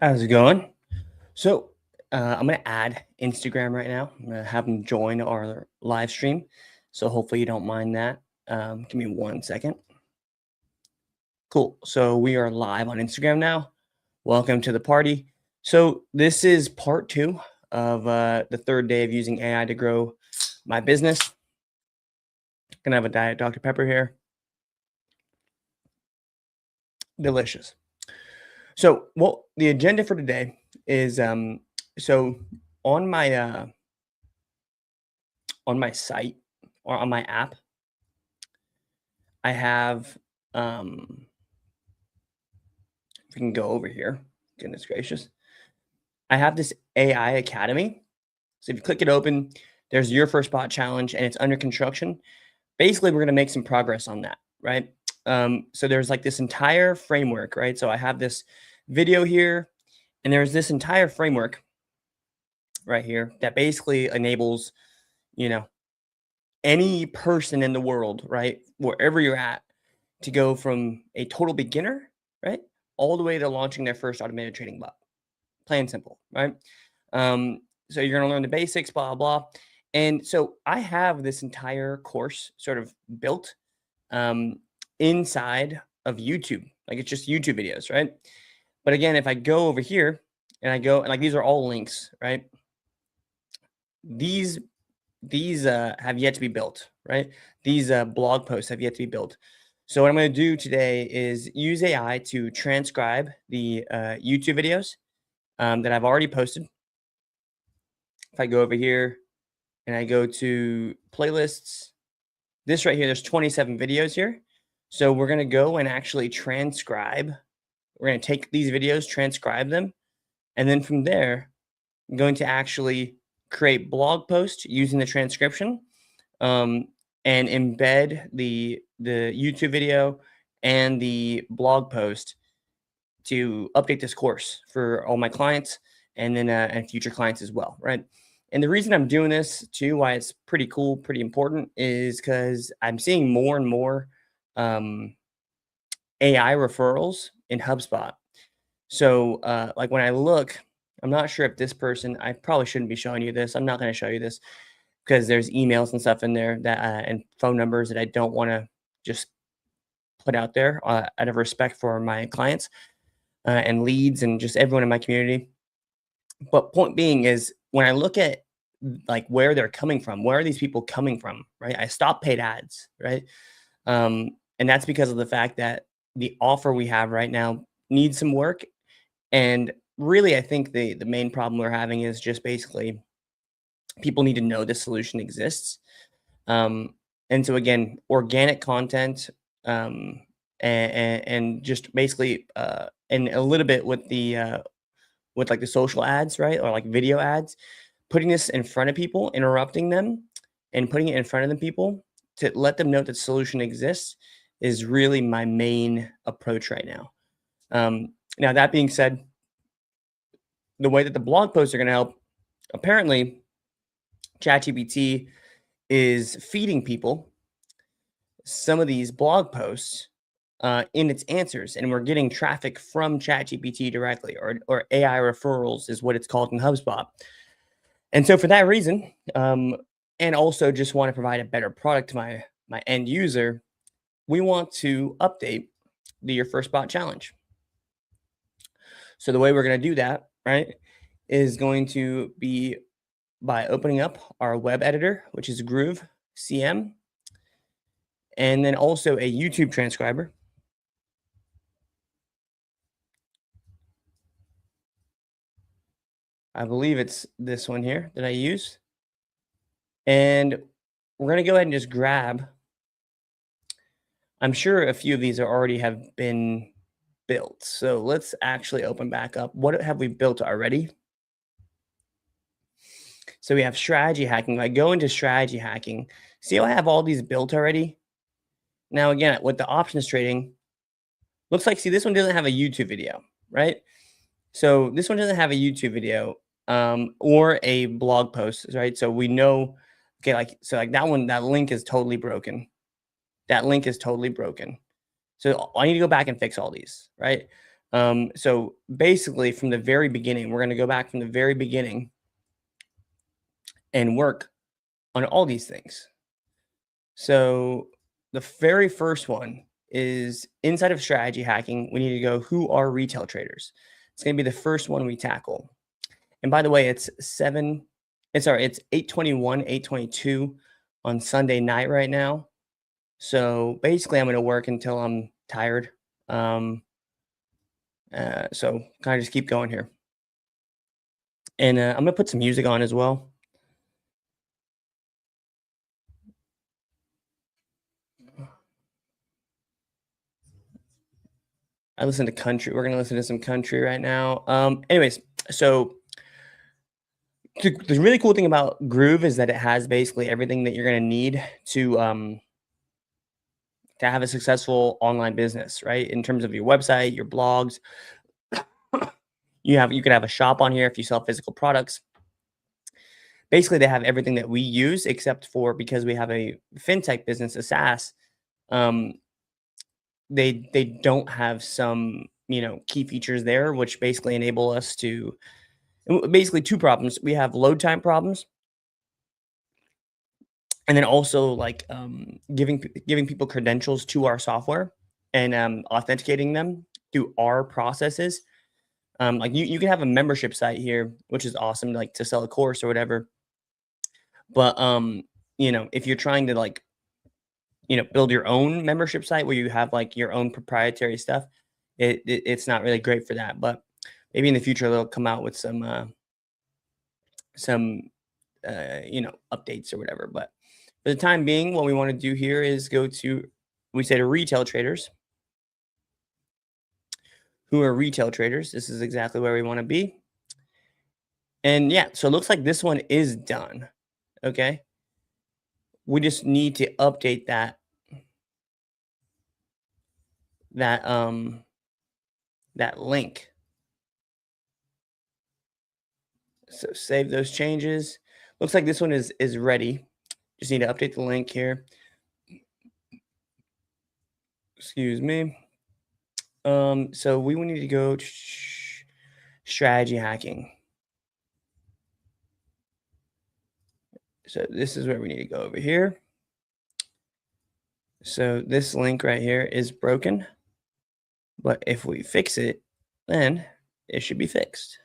How's it going? So, I'm gonna add Instagram right now. I'm gonna have them join our live stream. So hopefully you don't mind that. Give me 1 second. Cool. So we are live on Instagram now. Welcome to the party. So this is part two of the third day of using AI to grow my business. Gonna have a Diet Dr. Pepper here. Delicious. So, well, the agenda for today is so on my site or on my app, I have if we can go over here, goodness gracious, I have this AI Academy. So if you click it open, there's your first bot challenge and it's under construction. Basically, we're gonna make some progress on that, right? So there's like this entire framework, right? So I have this video here, and there's this entire framework right here that basically enables, you know, any person in the world, right, wherever you're at, to go from a total beginner, right, all the way to launching their first automated trading bot. Plain and simple, right? So you're going to learn the basics, blah, blah. And so I have this entire course sort of built um, inside of YouTube. Like it's just YouTube videos, right? But again, if I go over here and I go, and like these are all links, right? These these have yet to be built, right? These blog posts have yet to be built. So what I'm going to do today is use AI to transcribe the YouTube videos that I've already posted. If I go over here and I go to playlists, this right here, there's 27 videos here. So we're going to go and actually transcribe. We're going to take these videos, transcribe them, and then from there, I'm going to actually create blog posts using the transcription um, and embed the YouTube video and the blog post to update this course for all my clients and then and future clients as well, right? And the reason I'm doing this too, why it's pretty cool, pretty important, is because I'm seeing more and more um, AI referrals in HubSpot. So, like when I look, I'm not sure if this person. I probably shouldn't be showing you this. I'm not going to show you this because there's emails and stuff in there that and phone numbers that I don't want to just put out there out of respect for my clients and leads and just everyone in my community. But point being is when I look at like where they're coming from, where are these people coming from, right? I stop paid ads, right? And that's because of the fact that the offer we have right now needs some work. And really, I think the main problem we're having is just basically people need to know this solution exists. Um, and so again, organic content and just basically and a little bit with like the social ads, right? Or like video ads, putting this in front of people, interrupting them and putting it in front of the people to let them know that the solution exists is really my main approach right now. Now that being said, the way that the blog posts are going to help, apparently ChatGPT is feeding people some of these blog posts in its answers, and we're getting traffic from ChatGPT directly, or AI referrals is what it's called in HubSpot. And so, for that reason, and also just want to provide a better product to my end user, we want to update the Your First Bot Challenge. So the way we're going to do that, right, is going to be by opening up our web editor, which is Groove CM, and then also a YouTube transcriber. I believe it's this one here that I use. And we're going to go ahead and just grab. I'm sure a few of these are already have been built. So let's actually open back up. What have we built already? So we have strategy hacking. I go into strategy hacking. See how I have all these built already? Now, again, with the options trading, looks like, see, this one doesn't have a YouTube video, right? So this one doesn't have a YouTube video or a blog post, right? So we know, okay, like, so like that one, that link is totally broken. That link is totally broken. So I need to go back and fix all these, right? So basically, from the very beginning, we're going to go back from the very beginning and work on all these things. So the very first one is inside of strategy hacking. We need to go, who are retail traders? It's going to be the first one we tackle. And by the way, it's 8:21, 8:22 on Sunday night right now. So basically, I'm going to work until I'm tired. So kind of just keep going here. And I'm going to put some music on as well. I listen to country. We're going to listen to some country right now. Anyways, so the really cool thing about Groove is that it has basically everything that you're going to need to have a successful online business, right? In terms of your website, your blogs, you could have a shop on here if you sell physical products. Basically, they have everything that we use except for because we have a fintech business, a SaaS. Um, they don't have some key features there, which basically enable us to basically two problems. We have load time problems, and then also like giving people credentials to our software and authenticating them through our processes. Like you can have a membership site here, which is awesome, like to sell a course or whatever. But if you're trying to like build your own membership site where you have like your own proprietary stuff, it's not really great for that. But maybe in the future they'll come out with some updates or whatever. But for the time being, what we want to do here is we say to retail traders. Who are retail traders? This is exactly where we want to be. And yeah, so it looks like this one is done. Okay. We just need to update that link. So save those changes. Looks like this one is ready. Just need to update the link here. Excuse me. So we will need to go to strategy hacking. So this is where we need to go over here. So this link right here is broken, but if we fix it, then it should be fixed.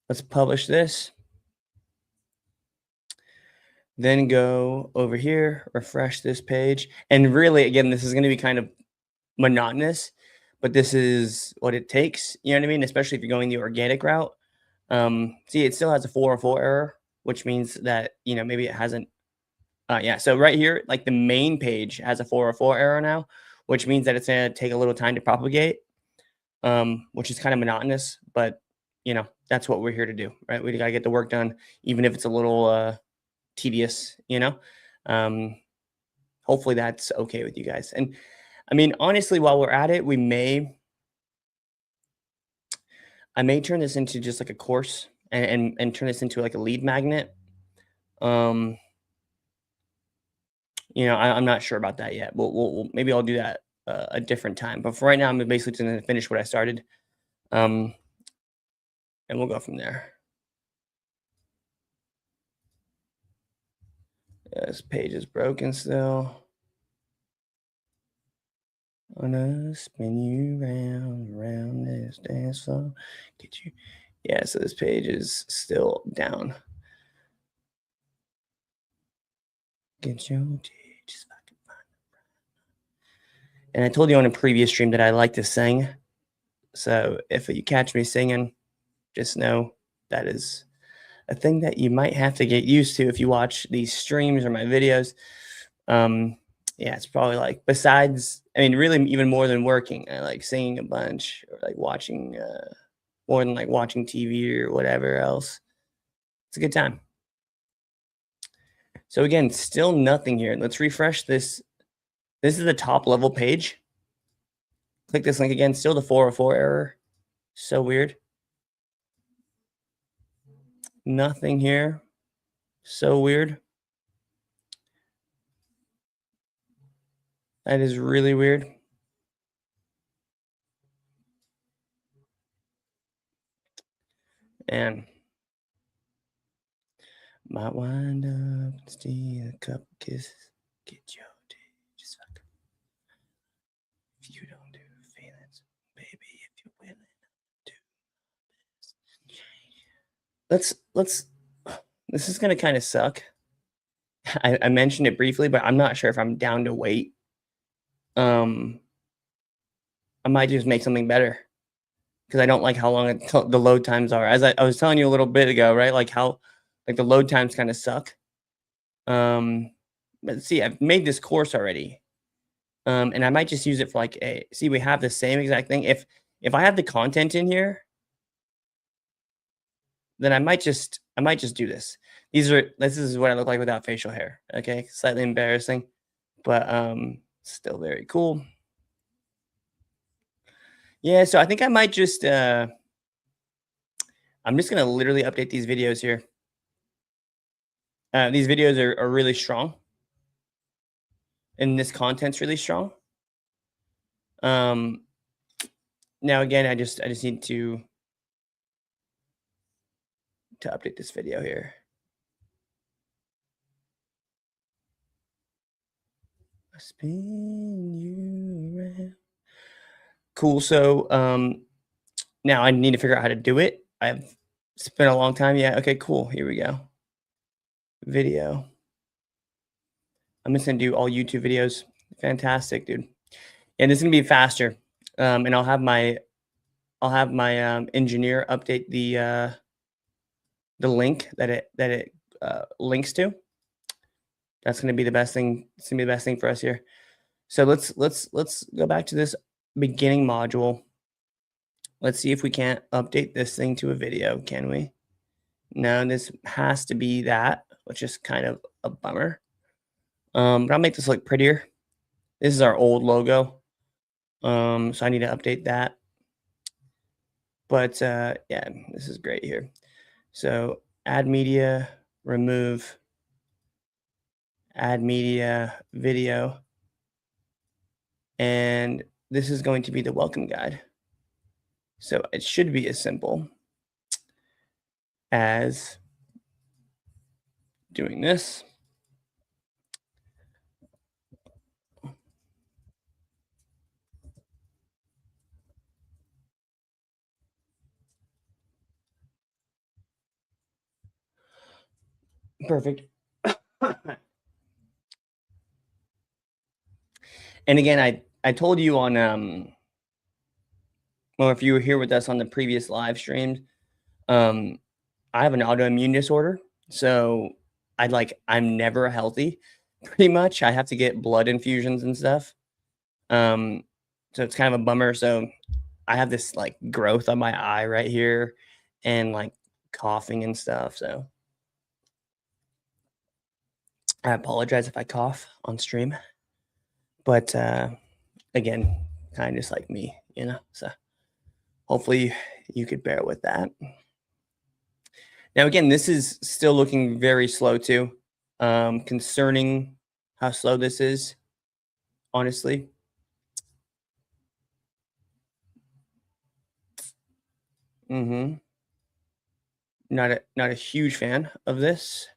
Let's publish this. Then go over here, refresh this page. And really, again, this is going to be kind of monotonous, but this is what it takes. You know what I mean? Especially if you're going the organic route. See, it still has a 404 error, which means that, maybe it hasn't. Yeah, so right here, like the main page has a 404 error now, which means that it's going to take a little time to propagate, which is kind of monotonous, but, that's what we're here to do, right? We got to get the work done, even if it's a little tedious, hopefully that's okay with you guys. And I mean, honestly, while we're at it, I may turn this into just like a course and turn this into like a lead magnet. I'm not sure about that yet. We'll maybe I'll do that a different time. But for right now, I'm basically going to finish what I started, and we'll go from there. This page is broken still. Gonna spin you round, around this dance floor. Get you. Yeah, so this page is still down. Get your teeth. And I told you on a previous stream that I like to sing. So if you catch me singing, just know that is a thing that you might have to get used to if you watch these streams or my videos. Yeah, it's probably like, besides, I mean, really even more than working, I like singing a bunch, or like watching, more than like watching TV or whatever else. It's a good time. So again, still nothing here. Let's refresh this. This is the top level page. Click this link again, still the 404 error. So weird. Nothing here. So weird. That is really weird. And might wind up stealing a couple kisses. Get your just fuck if you don't do feelings, baby. If you're willing to, let's. This is gonna kind of suck. I mentioned it briefly, but I'm not sure if I'm down to wait. Um, I might just make something better because I don't like how long the load times are. As I was telling you a little bit ago, right? Like how like the load times kind of suck. But see, I've made this course already. And I might just use it for like a see, we have the same exact thing. If I have the content in here, then I might just do this. This is what I look like without facial hair. Okay. Slightly embarrassing, but still very cool. Yeah, so I think I might just I'm just gonna literally update these videos here. These videos are really strong and this content's really strong. Um now again, I just need to update this video here. I spin you around. Cool. So now I need to figure out how to do it. I've spent a long time. Yeah. Okay, cool. Here we go. Video. I'm just gonna do all YouTube videos. Fantastic, dude. And this is gonna be faster. And I'll have my engineer update the link that it links to. That's gonna be the best thing. It's gonna be the best thing for us here. So let's go back to this beginning module. Let's see if we can't update this thing to a video. Can we? No, this has to be that, which is kind of a bummer. But I'll make this look prettier. This is our old logo. So I need to update that. But yeah, this is great here. So add media, remove, add media, video. And this is going to be the welcome guide. So it should be as simple as doing this. Perfect. And again, I told you on well, if you were here with us on the previous live streams, um I have an autoimmune disorder. So I'm never healthy pretty much. I have to get blood infusions and stuff. Um so it's kind of a bummer. So I have this like growth on my eye right here and like coughing and stuff. So I apologize if I cough on stream. But again, kind of just like me. So hopefully you could bear with that. Now, again, this is still looking very slow too. Concerning how slow this is, honestly. Hmm. Not a huge fan of this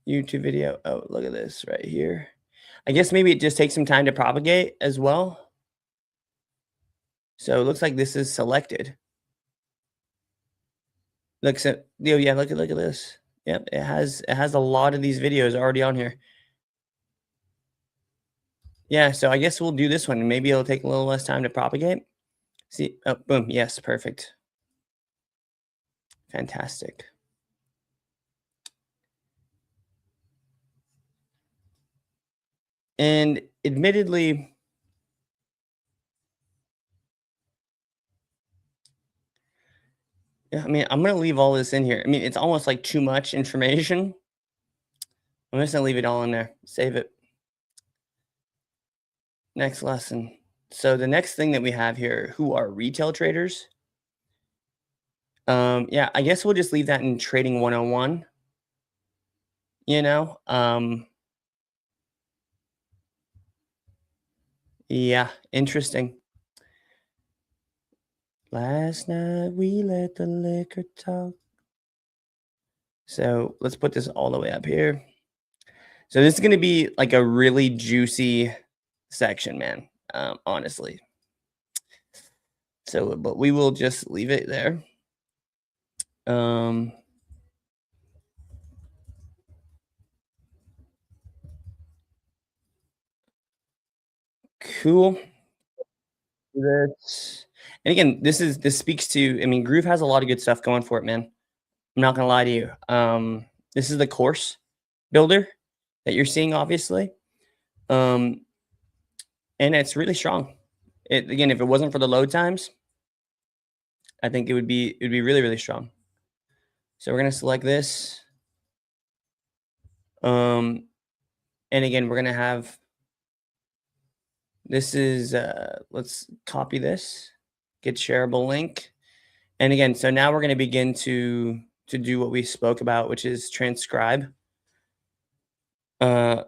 YouTube video. Oh, look at this right here. I guess maybe it just takes some time to propagate as well. So it looks like this is selected. Looks at yeah, look at this. Yep, it has a lot of these videos already on here. Yeah, so I guess we'll do this one. Maybe it'll take a little less time to propagate. See, oh, boom. Yes, perfect. Fantastic. And admittedly, yeah, I mean, I'm gonna leave all this in here. I mean, it's almost like too much information. I'm just gonna leave it all in there. Save it. Next lesson. So the next thing that we have here, who are retail traders? Yeah, I guess we'll just leave that in trading 101. You know, yeah, interesting. Last night we let the liquor talk. So let's put this all the way up here. So this is going to be like a really juicy section, man. Honestly. So, but we will just leave it there. Um, cool. That's and again, this speaks to. I mean, Groove has a lot of good stuff going for it, man. I'm not gonna lie to you. This is the course builder that you're seeing, obviously, um, and it's really strong. It again, if it wasn't for the load times, I think it'd be really really strong. So we're gonna select this, um, and again, we're gonna have this is let's copy this, get shareable link, and again, so now we're gonna begin to do what we spoke about, which is transcribe uh,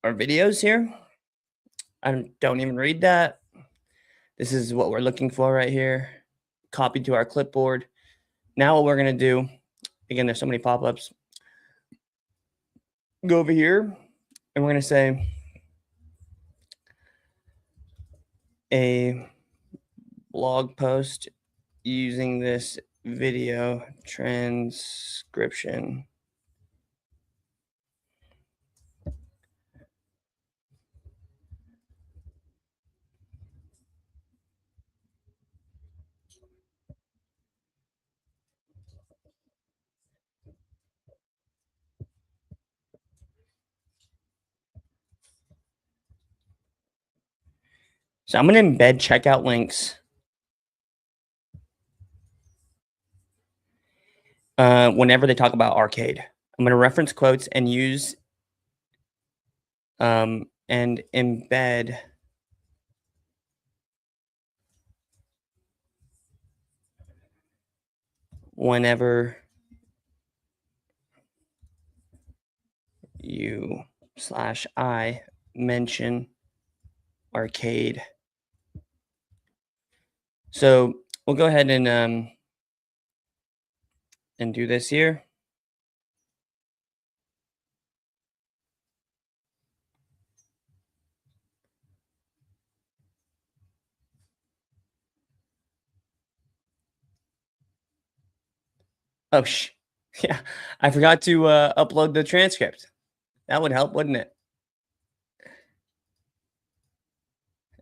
our videos here. I don't even read that. This is what we're looking for right here. Copy to our clipboard. Now what we're gonna do, again, there's so many pop-ups. Go over here and we're gonna say a blog post using this video transcription. So I'm going to embed checkout links whenever they talk about arcade. I'm going to reference quotes and use and embed whenever you slash I mention arcade. So we'll go ahead and do this here. Oh, yeah, I forgot to upload the transcript. That would help, wouldn't it?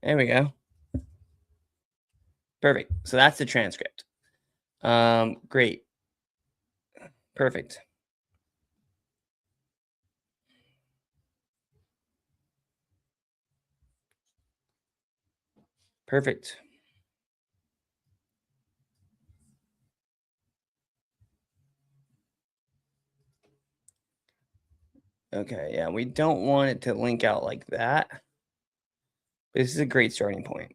There we go. Perfect. So that's the transcript. Great. Perfect. Perfect. Okay, yeah, we don't want it to link out like that. But this is a great starting point.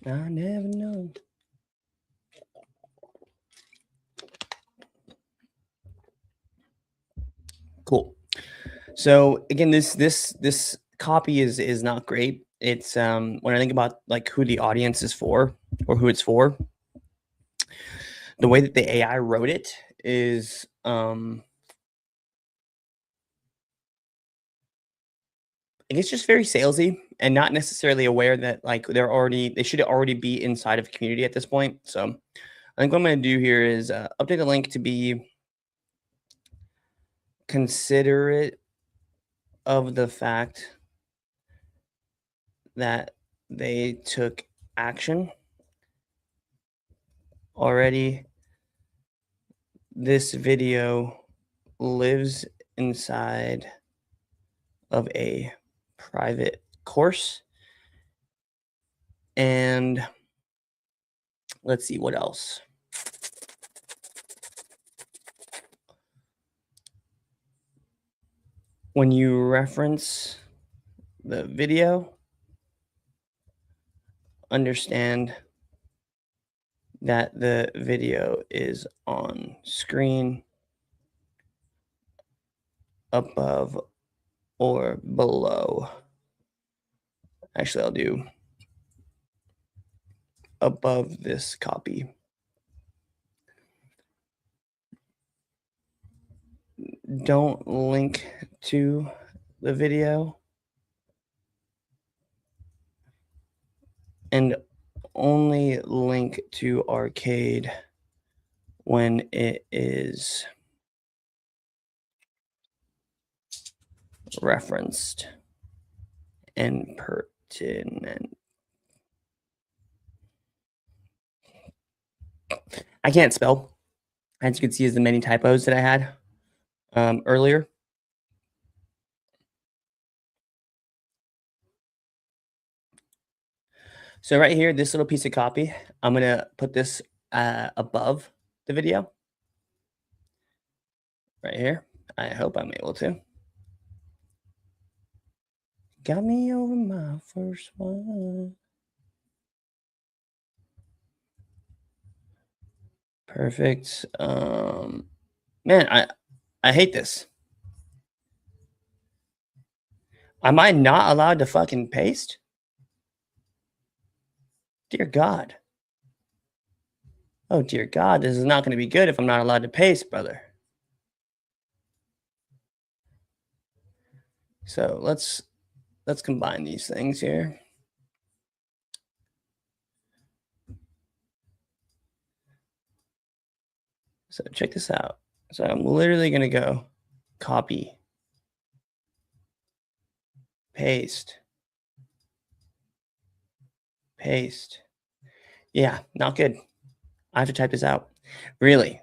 I never know. Cool. So again, this copy is not great. It's when I think about like who the audience is for or who it's for, the way that the AI wrote it is I guess just very salesy and not necessarily aware that like they should already be inside of a community at this point. So I think what I'm going to do here is update the link to be considerate of the fact that they took action already. This video lives inside of a private course. And let's see what else. when you reference the video, understand that the video is on screen above or below. Actually, I'll do above this copy. Don't link to the video and only link to arcade when it is referenced and pertinent. I can't spell, as you can see, as the many typos that I had earlier. So right here, this little piece of copy, I'm gonna put this above the video right here. I hope I'm able to. Got me over my first one. Perfect. Man, I hate this. Am I not allowed to fucking paste? Dear God. Oh dear God, this is not going to be good if I'm not allowed to paste, brother. So let's combine these things here. So check this out. So I'm literally going to go copy, paste, paste. Yeah, not good. I have to type this out. Really?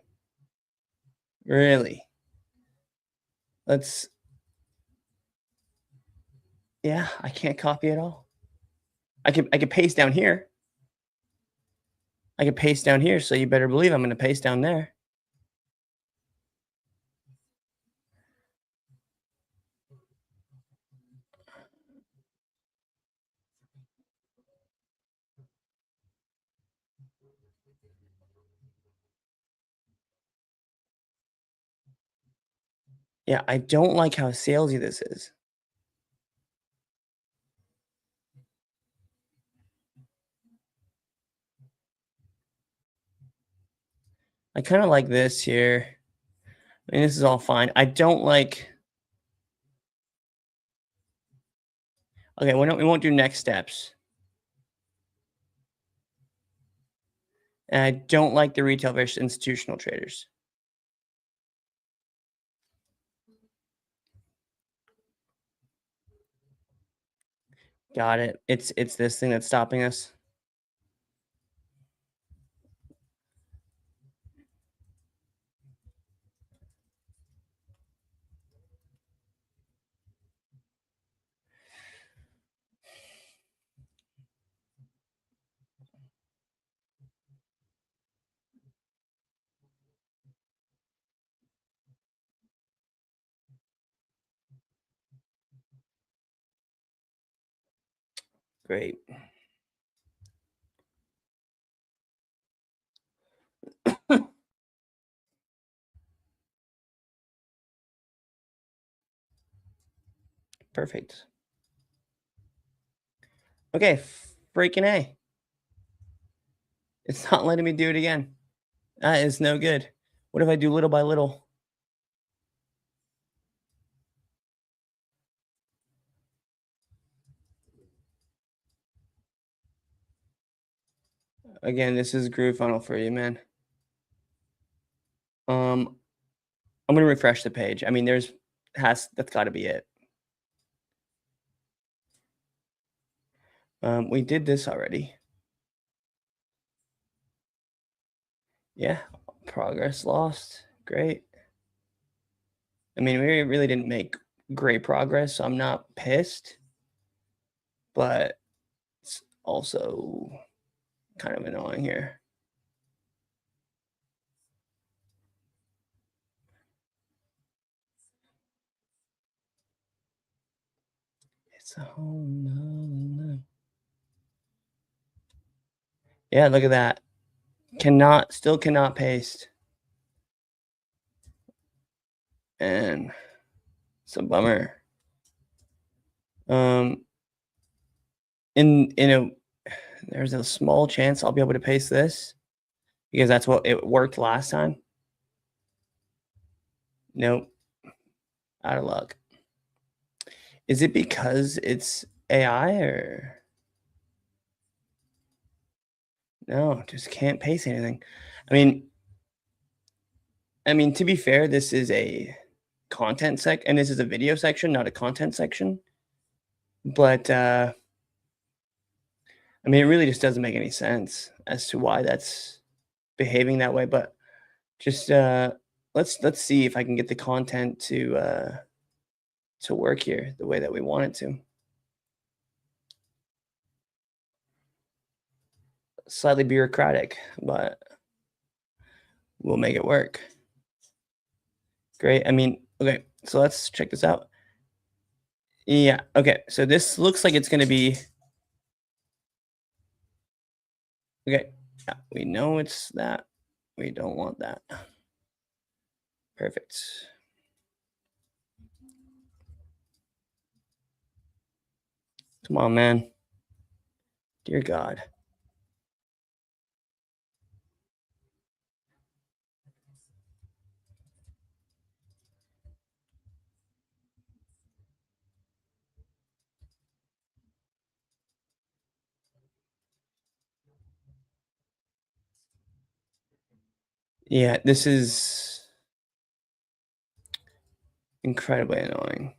Really? Yeah, I can't copy at all. I could paste down here. I could paste down here, so you better believe I'm going to paste down there. Yeah, I don't like how salesy this is. I kind of like this here. I mean, this is all fine. I don't like. Okay, we won't do next steps. And I don't like the retail versus institutional traders. Got it. It's this thing that's stopping us. Great. Perfect. Okay, freaking A. It's not letting me do it again. That is no good. What if I do little by little? Again, this is Groove Funnel for you, man. I'm gonna refresh the page. I mean, that's got to be it. We did this already. Yeah, progress lost. Great. I mean, we really didn't make great progress, so I'm not pissed, but it's also kind of annoying here. So, yeah, look at that. Still cannot paste. And it's a bummer. Um, in a there's a small chance I'll be able to paste this because that's what it worked last time. Nope, out of luck. Is it because it's AI or no? Just can't paste anything. I mean, to be fair, this is a content sec, and this is a video section, not a content section. But I mean, it really just doesn't make any sense as to why that's behaving that way. But just let's see if I can get the content to work here the way that we want it to. Slightly bureaucratic, but we'll make it work. Great. I mean, okay, so let's check this out. Yeah, okay. So this looks like it's going to be okay. Yeah, we know it's that. We don't want that. Perfect. Come on, man. Dear God. Yeah, this is incredibly annoying.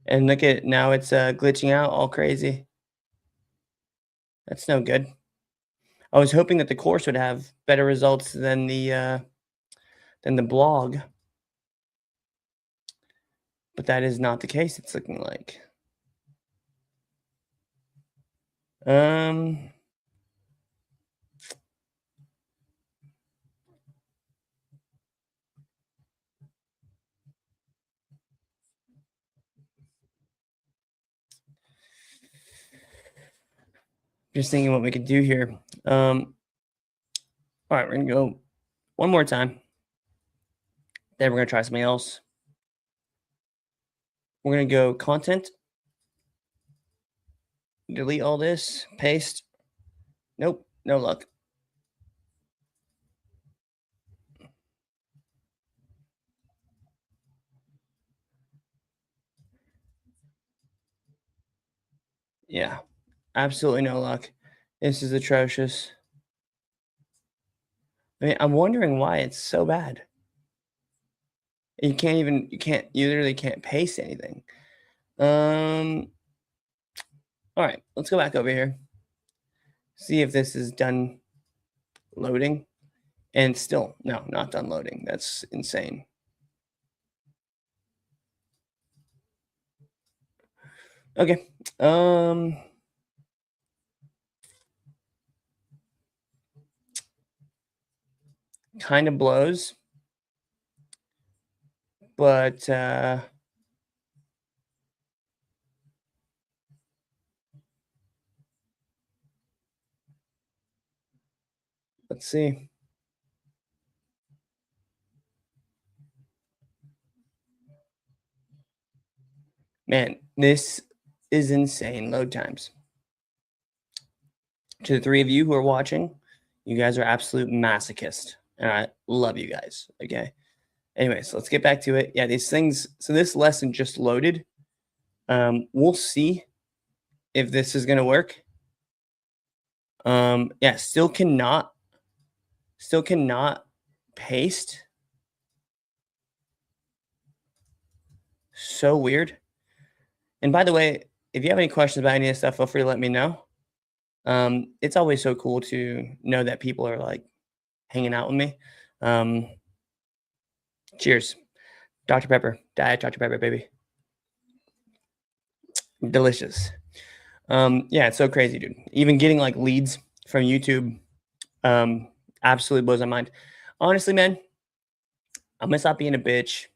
And look at now it's glitching out all crazy. That's no good. I was hoping that the course would have better results than the blog, but that is not the case. It's looking like. Um, just thinking what we could do here. All right, we're gonna go one more time. Then we're gonna try something else. We're gonna go content. Delete all this. Paste. Nope, no luck. Yeah, absolutely no luck. This is atrocious. I mean, I'm wondering why it's so bad. You literally can't paste anything. All right, let's go back over here. See if this is done loading. And still, no, not done loading. That's insane. Okay. Kind of blows. But let's see. Man, this is insane load times. To the three of you who are watching, you guys are absolute masochists. And I love you guys. Okay. Anyways, let's get back to it. Yeah, these things. So this lesson just loaded. We'll see if this is gonna work. Yeah, still cannot paste. So weird. And by the way, if you have any questions about any of this stuff, feel free to let me know. It's always so cool to know that people are like hanging out with me. Cheers. Dr. Pepper. Diet Dr. Pepper, baby. Delicious. Yeah, it's so crazy, dude. Even getting like leads from YouTube Absolutely blows my mind. Honestly, man, I'm gonna stop being a bitch.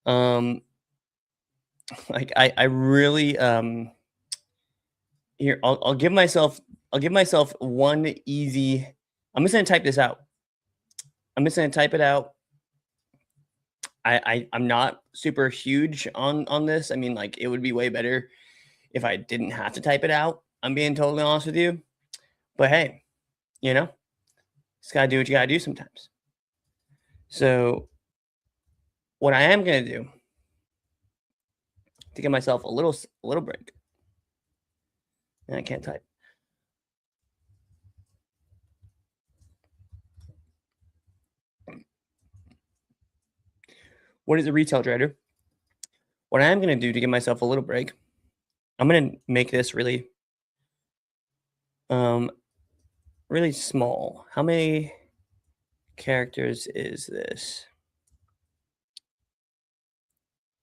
Um, like I really here I'll give myself one easy. I'm just gonna type this out. I'm just gonna type it out. I'm not super huge on this. I mean, like it would be way better if I didn't have to type it out. I'm being totally honest with you. But hey, you know, just gotta do what you gotta do sometimes. So what I am gonna do to give myself a little break, and I can't type. What is a retail trader? What I am gonna do to give myself a little break, I'm gonna make this um really small. How many characters is this?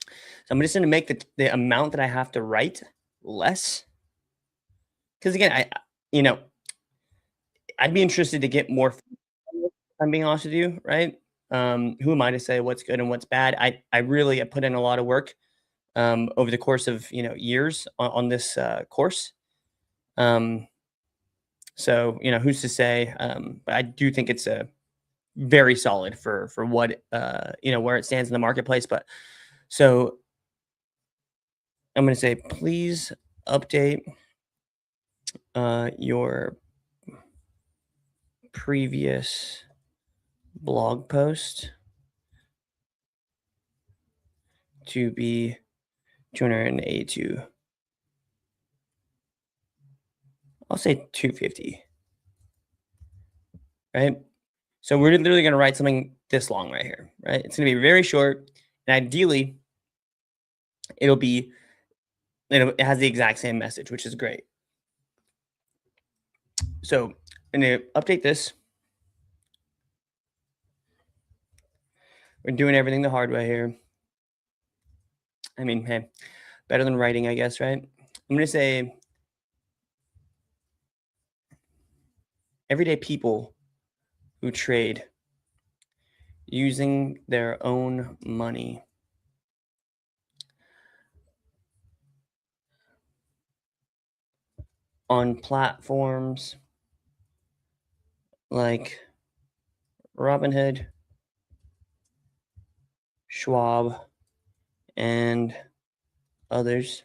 So I'm just gonna make the amount that I have to write less. Because again, you know, I'd be interested to get more. If I'm being honest with you, right? Who am I to say what's good and what's bad? I really have put in a lot of work over the course of years on this course. Um, so who's to say? But I do think it's a very solid for what where it stands in the marketplace. But so I'm going to say, please update your previous blog post to be 282. I'll say 250. Right. So we're literally going to write something this long right here. Right. It's going to be very short, and ideally, it'll be it has the exact same message, which is great. So I'm going to update this. We're doing everything the hard way here. I mean, hey, better than writing, I guess, right? I'm going to say everyday people who trade using their own money on platforms like Robinhood, Schwab, and others.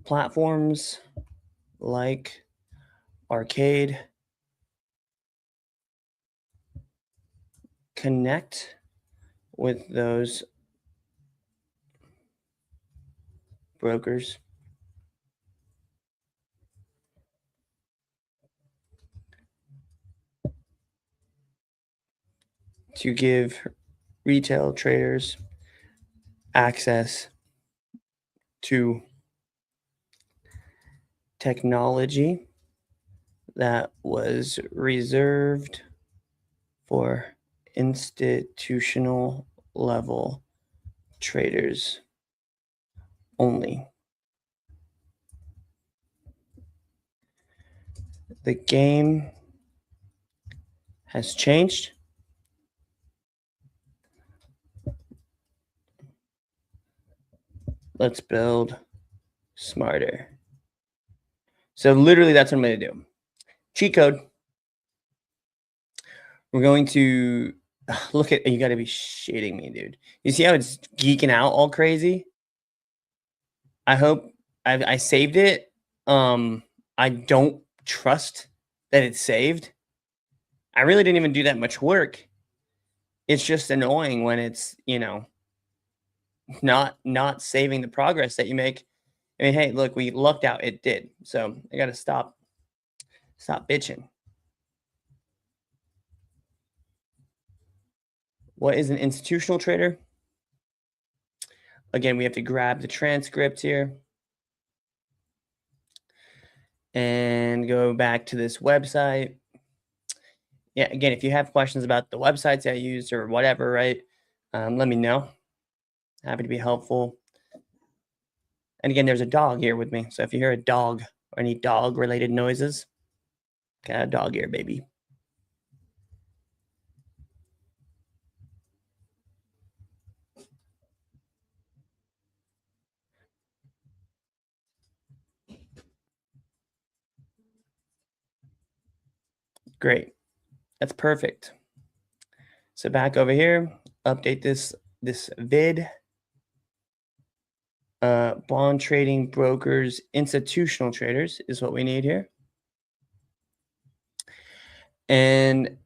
Platforms like Arcade connect with those brokers to give retail traders access to technology that was reserved for institutional level traders only. The game has changed. Let's build smarter. So literally that's what I'm going to do. Cheat code. We're going to look at, you got to be shitting me, dude. You see how it's geeking out all crazy? I hope I saved it. I don't trust that it's saved. I really didn't even do that much work. It's just annoying when it's, not saving the progress that you make. I mean, hey, look, we lucked out. It did. So I got to stop bitching. What is an institutional trader? Again, we have to grab the transcript here and go back to this website. Yeah, again, if you have questions about the websites I used or whatever, right, let me know. Happy to be helpful And again, there's a dog here with me. So if you hear a dog or any dog related noises, got a dog here, baby. Great. That's perfect. So back over here, update this vid. Bond trading brokers, institutional traders is what we need here. And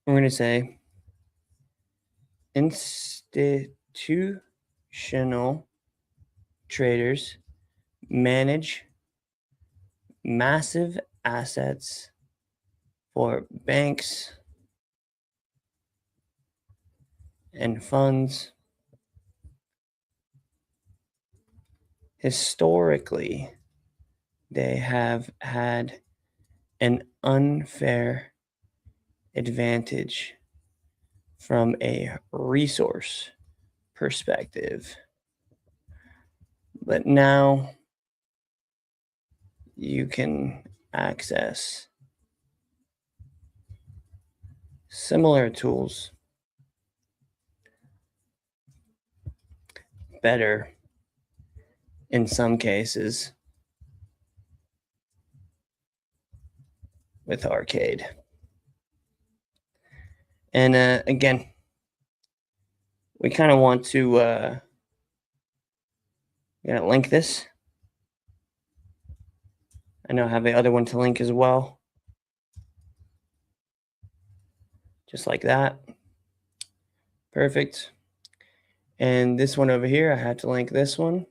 we're going to say institutional traders manage massive assets for banks and funds. Historically, they have had an unfair advantage from a resource perspective. But now you can access similar tools better in some cases with Arcade. And again, we kind of want to link this. I know I have the other one to link as well. Just like that. Perfect. And this one over here, I have to link this one.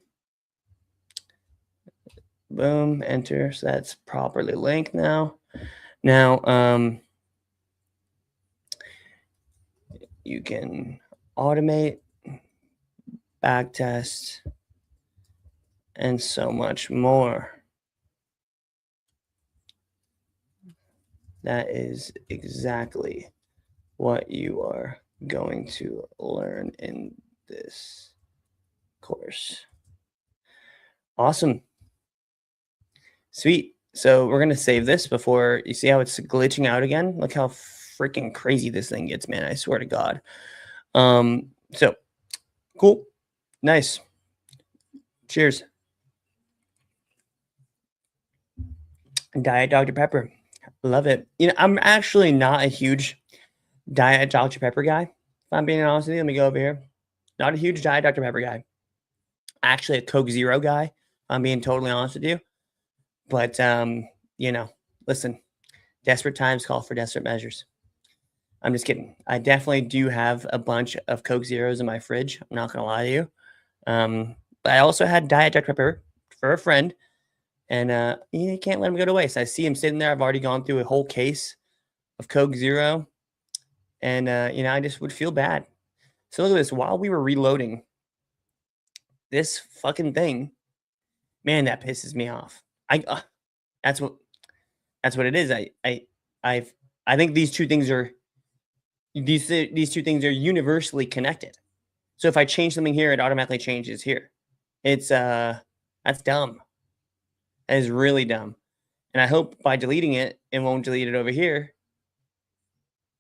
Boom, enter. So that's properly linked now. Now, you can automate, backtest, and so much more. That is exactly what you are going to learn in this course. Awesome. Sweet. So we're going to save this before you see how it's glitching out again. Look how freaking crazy this thing gets, man. I swear to God. So cool. Nice. Cheers. Diet Dr. Pepper. Love it. I'm actually not a huge Diet Dr. Pepper guy. If I'm being honest with you, let me go over here. Not a huge Diet Dr. Pepper guy. Actually a Coke Zero guy. If I'm being totally honest with you. But, listen, desperate times call for desperate measures. I'm just kidding. I definitely do have a bunch of Coke Zeros in my fridge. I'm not going to lie to you. But I also had Diet Dr. Pepper for a friend. And you can't let him go to waste. I see him sitting there. I've already gone through a whole case of Coke Zero. And, I just would feel bad. So look at this. While we were reloading this fucking thing, man, that pisses me off. That's what it is. I think these two things are universally connected. So if I change something here, it automatically changes here. It's that's dumb. That is really dumb. And I hope by deleting it, it won't delete it over here.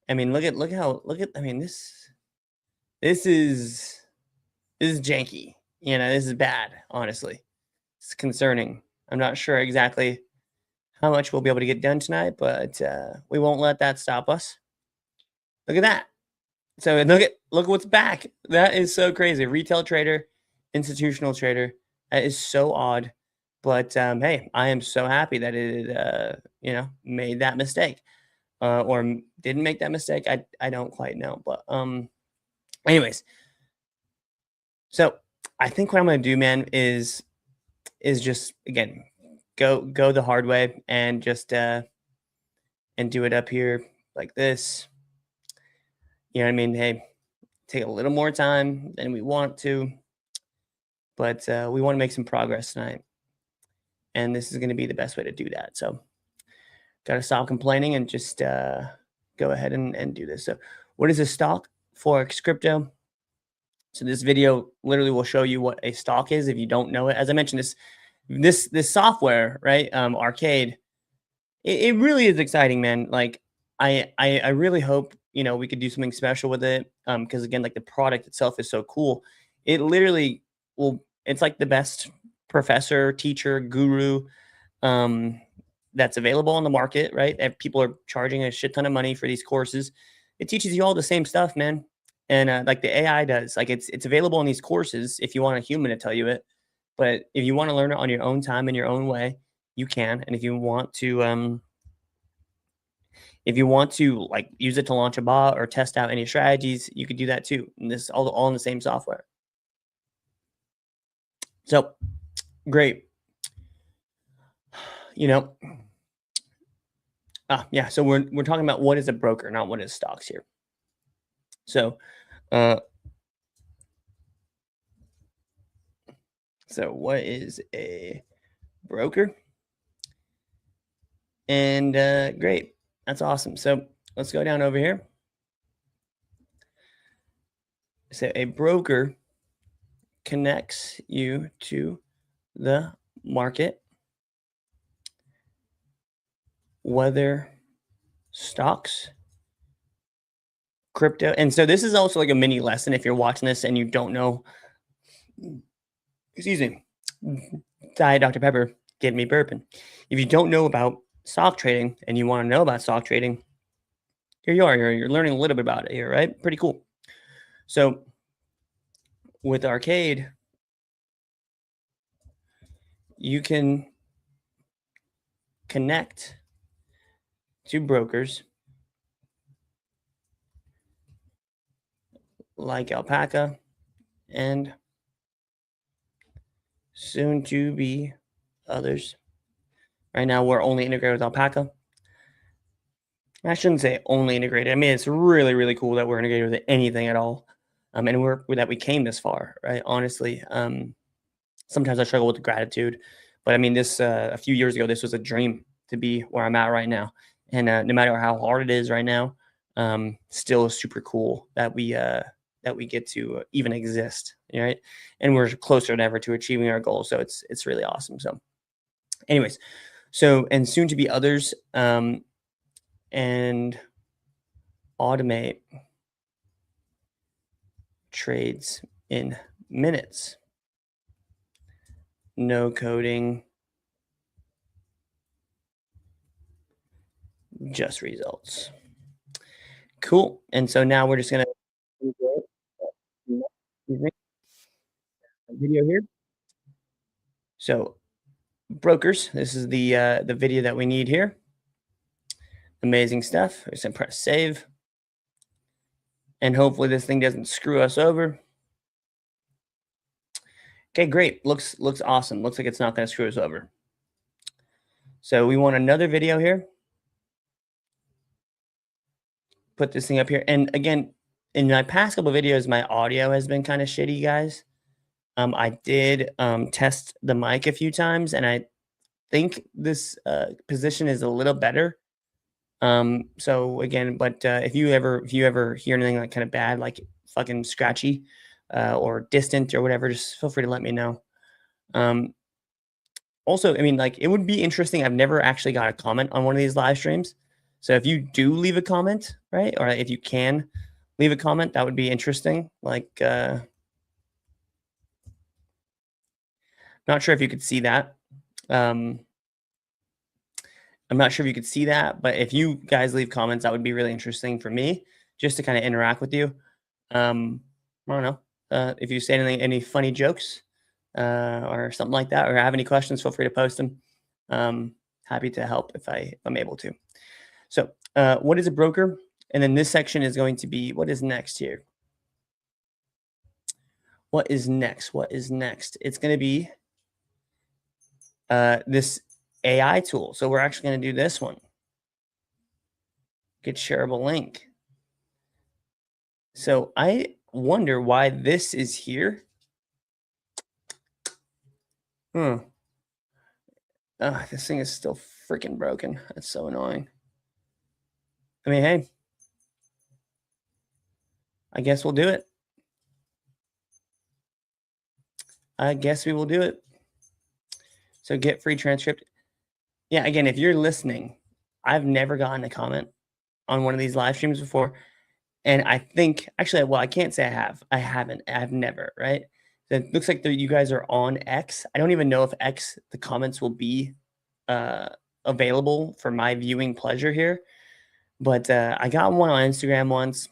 I mean, look at I mean, this is janky. This is bad, honestly. It's concerning. I'm not sure exactly how much we'll be able to get done tonight, but we won't let that stop us. Look at that. So look what's back. That is so crazy. Retail trader, institutional trader. That is so odd. But hey, I am so happy that it made that mistake. Or didn't make that mistake. I don't quite know. But anyways. So I think what I'm gonna do, man, is just again go the hard way and just and do it up here like this. You know what I mean? Hey, take a little more time than we want to, but we want to make some progress tonight. And this is going to be the best way to do that. So got to stop complaining and just go ahead and do this. So what is a stock? Forex crypto. So this video literally will show you what a stock is if you don't know it. As I mentioned, this software, right? Arcade, it really is exciting, man. Like I really hope, we could do something special with it. Because again, like the product itself is so cool. It literally it's like the best professor, teacher, guru um that's available on the market, right? And people are charging a shit ton of money for these courses. It teaches you all the same stuff, man. And like the AI does, like it's available in these courses if you want a human to tell you it. But if you want to learn it on your own time in your own way, you can. And if you want to like use it to launch a bot or test out any strategies, you could do that too. And this all in the same software. So great. You know, yeah. So we're talking about what is a broker, not what is stocks here. So uh so what is a broker? And great. That's awesome. So let's go down over here. So a broker connects you to the market, whether stocks, crypto. And so this is also like a mini lesson if you're watching this and you don't know. Excuse me. Diet Dr. Pepper, get me burping. If you don't know about stock trading and you want to know about stock trading, here you are. You're learning a little bit about it here, right? Pretty cool. So with Arcade, you can connect to brokers like Alpaca and soon to be others. Right now, we're only integrated with Alpaca. I shouldn't say only integrated. I mean, it's really, really cool that we're integrated with anything at all. And that we came this far, right? Honestly, sometimes I struggle with the gratitude, but I mean, this a few years ago, this was a dream to be where I'm at right now. And no matter how hard it is right now, still super cool that we get to even exist, right? And we're closer than ever to achieving our goals. So it's really awesome. So, anyways, and soon to be others, and automate trades in minutes. No coding, just results. Cool. And so now we're just gonna video here. So brokers, this is the video that we need here. Amazing stuff. We're just gonna press save. And hopefully this thing doesn't screw us over. Okay, great. Looks awesome. Looks like it's not gonna screw us over. So we want another video here. Put this thing up here. And again, in my past couple videos, my audio has been kind of shitty, guys. I did test the mic a few times, and I think this position is a little better. So again, but if you ever hear anything like kind of bad, like fucking scratchy, or distant or whatever, just feel free to let me know. Also, I mean, like it would be interesting. I've never actually got a comment on one of these live streams. So if you do leave a comment, right, or if you can leave a comment, that would be interesting. Like, not sure if you could see that. I'm not sure if you could see that, but if you guys leave comments, that would be really interesting for me, just to kind of interact with you. I don't know if you say anything, any funny jokes, or something like that, or have any questions, feel free to post them. Happy to help if I'm able to. So, what is a broker? And then this section is going to be what is next here. What is next? What is next? It's going to be this AI tool. So we're actually going to do this one. Get shareable link. So I wonder why this is here. This thing is still freaking broken. That's so annoying. I mean, hey, I guess we'll do it. I guess we will do it. So get free transcript. Yeah, again, if you're listening, I've never gotten a comment on one of these live streams before. And I think actually, well, I can't say I have. I haven't. I've never, right? It looks like you guys are on X. I don't even know if X, the comments will be uh, available for my viewing pleasure here. But I got one on Instagram once,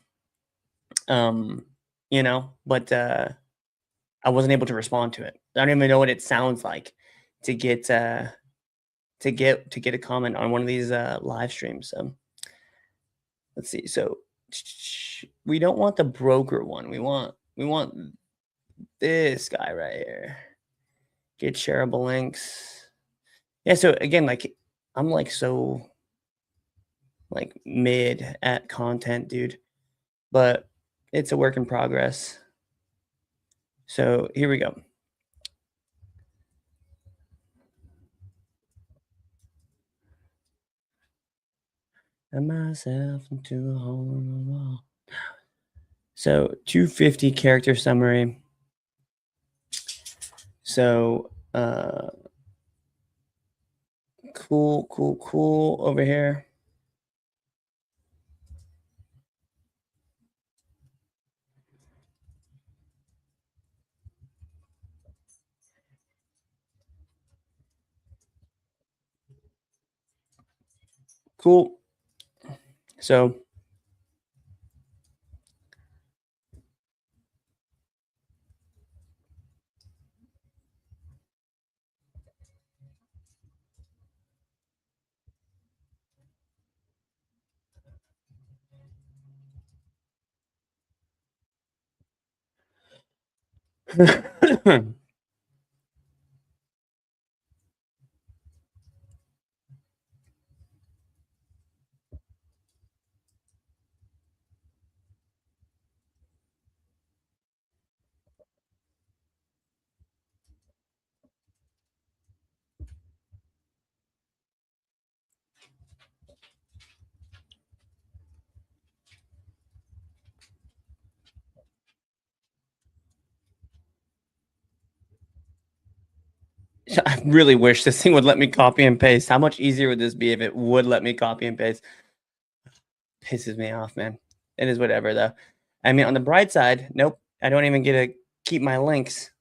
um, but I wasn't able to respond to it. I don't even know what it sounds like to get a comment on one of these live streams. So let's see. So we don't want the broker one. We want this guy right here. Get shareable links. Yeah. So again, like I'm like so like mid at content, dude, but it's a work in progress. So here we go. And myself into a hole in the wall. So 250 character summary. So cool over here. Cool. So I really wish this thing would let me copy and paste. How much easier would this be if it would let me copy and paste? Pisses me off, man. It is whatever though. I mean, on the bright side, nope. I don't even get to keep my links.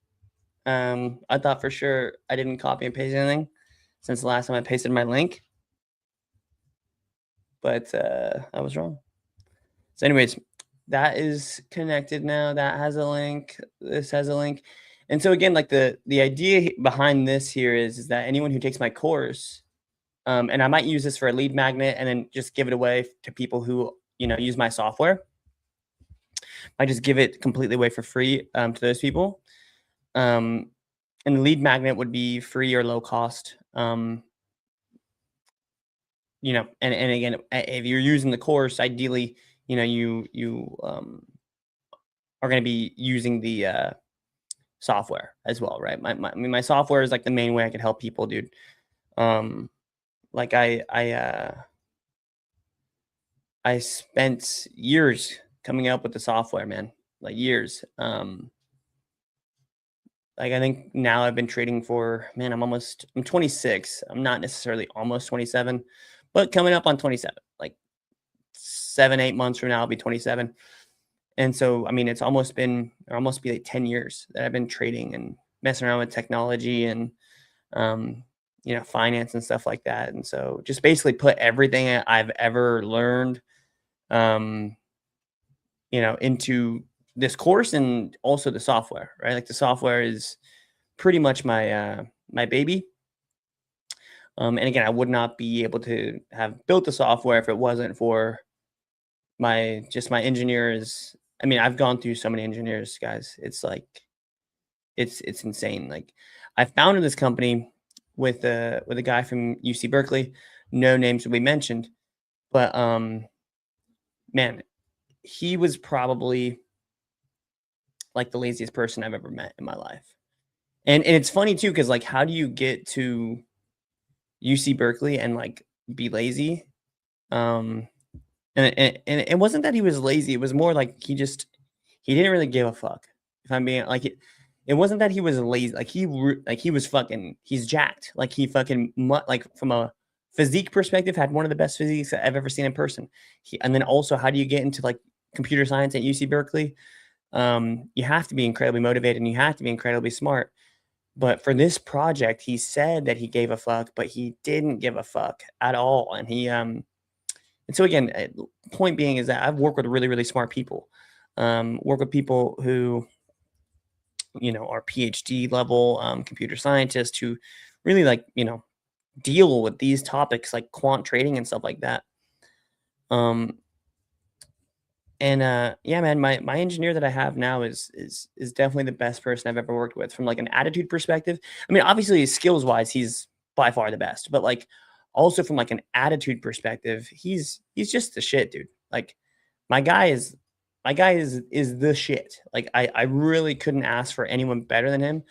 I thought for sure I didn't copy and paste anything since the last time I pasted my link, but I was wrong. So, anyways, that is connected now. That has a link. This has a link. And so again, like the idea behind this here is that anyone who takes my course, and I might use this for a lead magnet and then just give it away to people who use my software. I just give it completely away for free to those people. And the lead magnet would be free or low cost. And again, if you're using the course, ideally, you are going to be using the software as well, right? My software is like the main way I can help people, dude. Like I spent years coming up with the software, man, like years. Like I think now I've been trading for, man, I'm 26. I'm not necessarily almost 27, but coming up on 27, like 7-8 months from now, I'll be 27. And so, I mean, it's almost be like 10 years that I've been trading and messing around with technology and, finance and stuff like that. And so just basically put everything I've ever learned, into this course and also the software, right? Like the software is pretty much my baby. And again, I would not be able to have built the software if it wasn't for my engineers. I mean, I've gone through so many engineers, guys. It's like it's insane. Like I founded this company with a guy from UC Berkeley. No names will be mentioned, but man, he was probably like the laziest person I've ever met in my life. And it's funny too, because like, how do you get to UC Berkeley and like be lazy? And it wasn't that he was lazy. It was more like he didn't really give a fuck. If I'm being like, It wasn't that he was lazy, like like he was fucking, he's jacked, like he fucking like from a physique perspective had one of the best physiques that I've ever seen in person. And then also, how do you get into like computer science at UC Berkeley? You have to be incredibly motivated and you have to be incredibly smart. But for this project, he said that he gave a fuck, but he didn't give a fuck at all. And so again, point being is that I've worked with really, really smart people. Work with people who, are PhD level computer scientists who really like, deal with these topics like quant trading and stuff like that. Um, and yeah, man, my engineer that I have now is definitely the best person I've ever worked with from like an attitude perspective. I mean, obviously skills wise, he's by far the best, but like also from like an attitude perspective, he's just the shit, dude. Like my guy is my guy is the shit. Like I really couldn't ask for anyone better than him,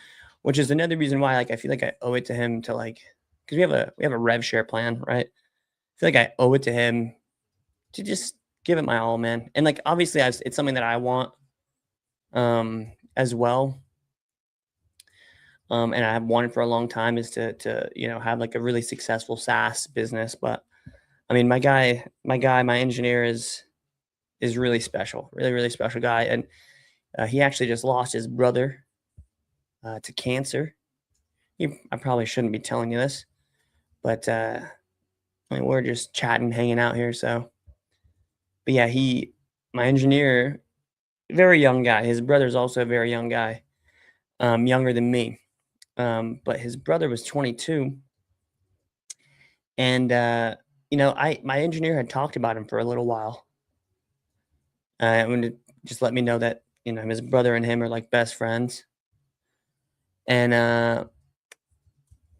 which is another reason why like I feel like I owe it to him to like, because we have a rev share plan, right? I feel like I owe it to him to just give it my all, man. And like obviously it's something that I want as well. And I've wanted for a long time is to have like a really successful SaaS business. But I mean my engineer is really special, really, really special guy. And he actually just lost his brother to cancer. I probably shouldn't be telling you this, but I mean, we're just chatting, hanging out here. So, but yeah, my engineer, very young guy. His brother's also a very young guy, younger than me. But his brother was 22, and my engineer had talked about him for a little while. And it just let me know that his brother and him are like best friends. And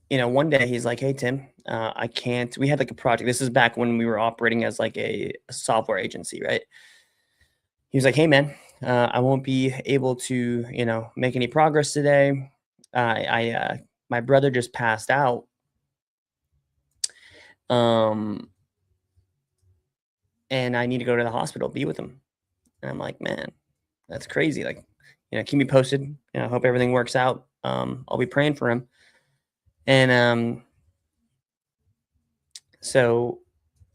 one day he's like, "Hey Tim, I can't." We had like a project. This is back when we were operating as like a software agency, right? He was like, "Hey man, I won't be able to make any progress today. My brother just passed out, um, and I need to go to the hospital, be with him." And I'm like, "Man, that's crazy. Like, keep me posted. Hope everything works out. I'll be praying for him." And so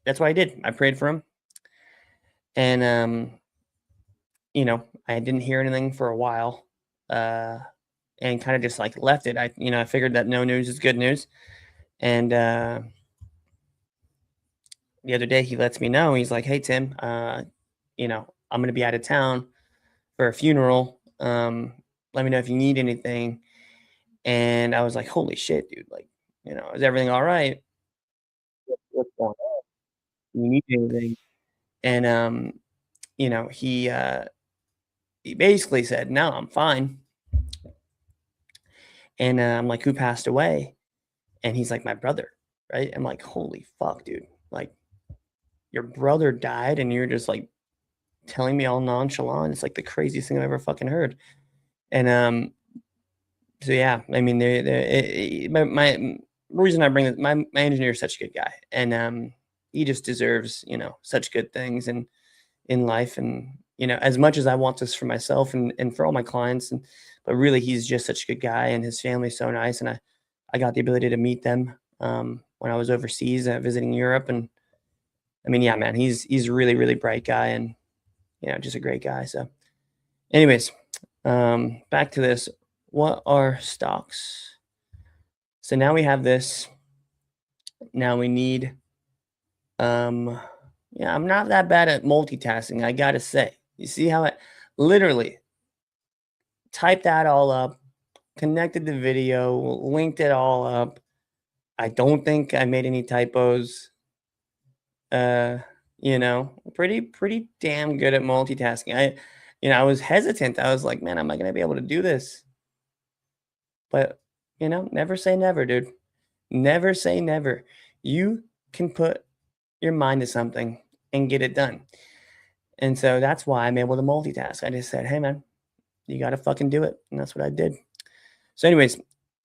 that's what I did. I prayed for him, and I didn't hear anything for a while, uh, and kind of just like left it. I figured that no news is good news, and the other day he lets me know. He's like, "Hey Tim, I'm gonna be out of town for a funeral. Let me know if you need anything." And I was like, "Holy shit, dude! Like, is everything all right? What's going on? Do you need anything?" And he basically said, "No, I'm fine." And I'm like, "Who passed away?" And he's like, "My brother." Right? I'm like, "Holy fuck, dude! Like, your brother died, and you're just like telling me all nonchalant. It's like the craziest thing I've ever fucking heard." And so yeah, I mean, my reason I bring it, my engineer is such a good guy, and he just deserves such good things in life, and as much as I want this for myself and for all my clients, and but really he's just such a good guy, and his family's so nice, and I got the ability to meet them when I was overseas visiting Europe, and I mean, yeah, man, he's a really really bright guy, and just a great guy. So, anyways, back to this. What are stocks? So now we have this. Now we need, um, yeah, I'm not that bad at multitasking, I gotta say. You see how I literally typed that all up, connected the video, linked it all up. I don't think I made any typos. Uh, pretty damn good at multitasking. I was hesitant. I was like, man, am I gonna be able to do this? But never say never, dude. Never say never. You can put your mind to something and get it done. And so that's why I'm able to multitask. I just said, hey, man, you got to fucking do it. And that's what I did. So, anyways,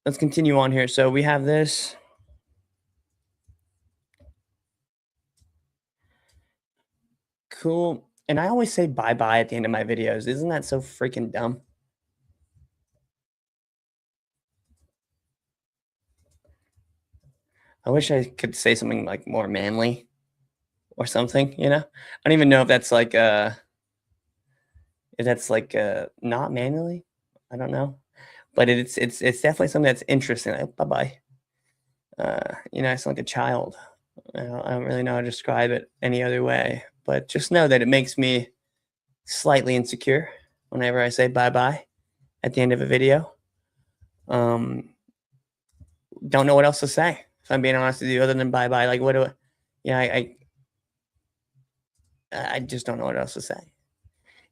let's continue on here. So, we have this. Cool. And I always say bye bye at the end of my videos. Isn't that so freaking dumb? I wish I could say something like more manly or something, you know? I don't even know if that's like not manually. I don't know. But it's definitely something that's interesting. Like, bye-bye. I sound like a child. I don't really know how to describe it any other way. But just know that it makes me slightly insecure whenever I say bye-bye at the end of a video. Um, don't know what else to say. If I'm being honest with you, other than bye-bye. Like, what do I, yeah, I just don't know what else to say.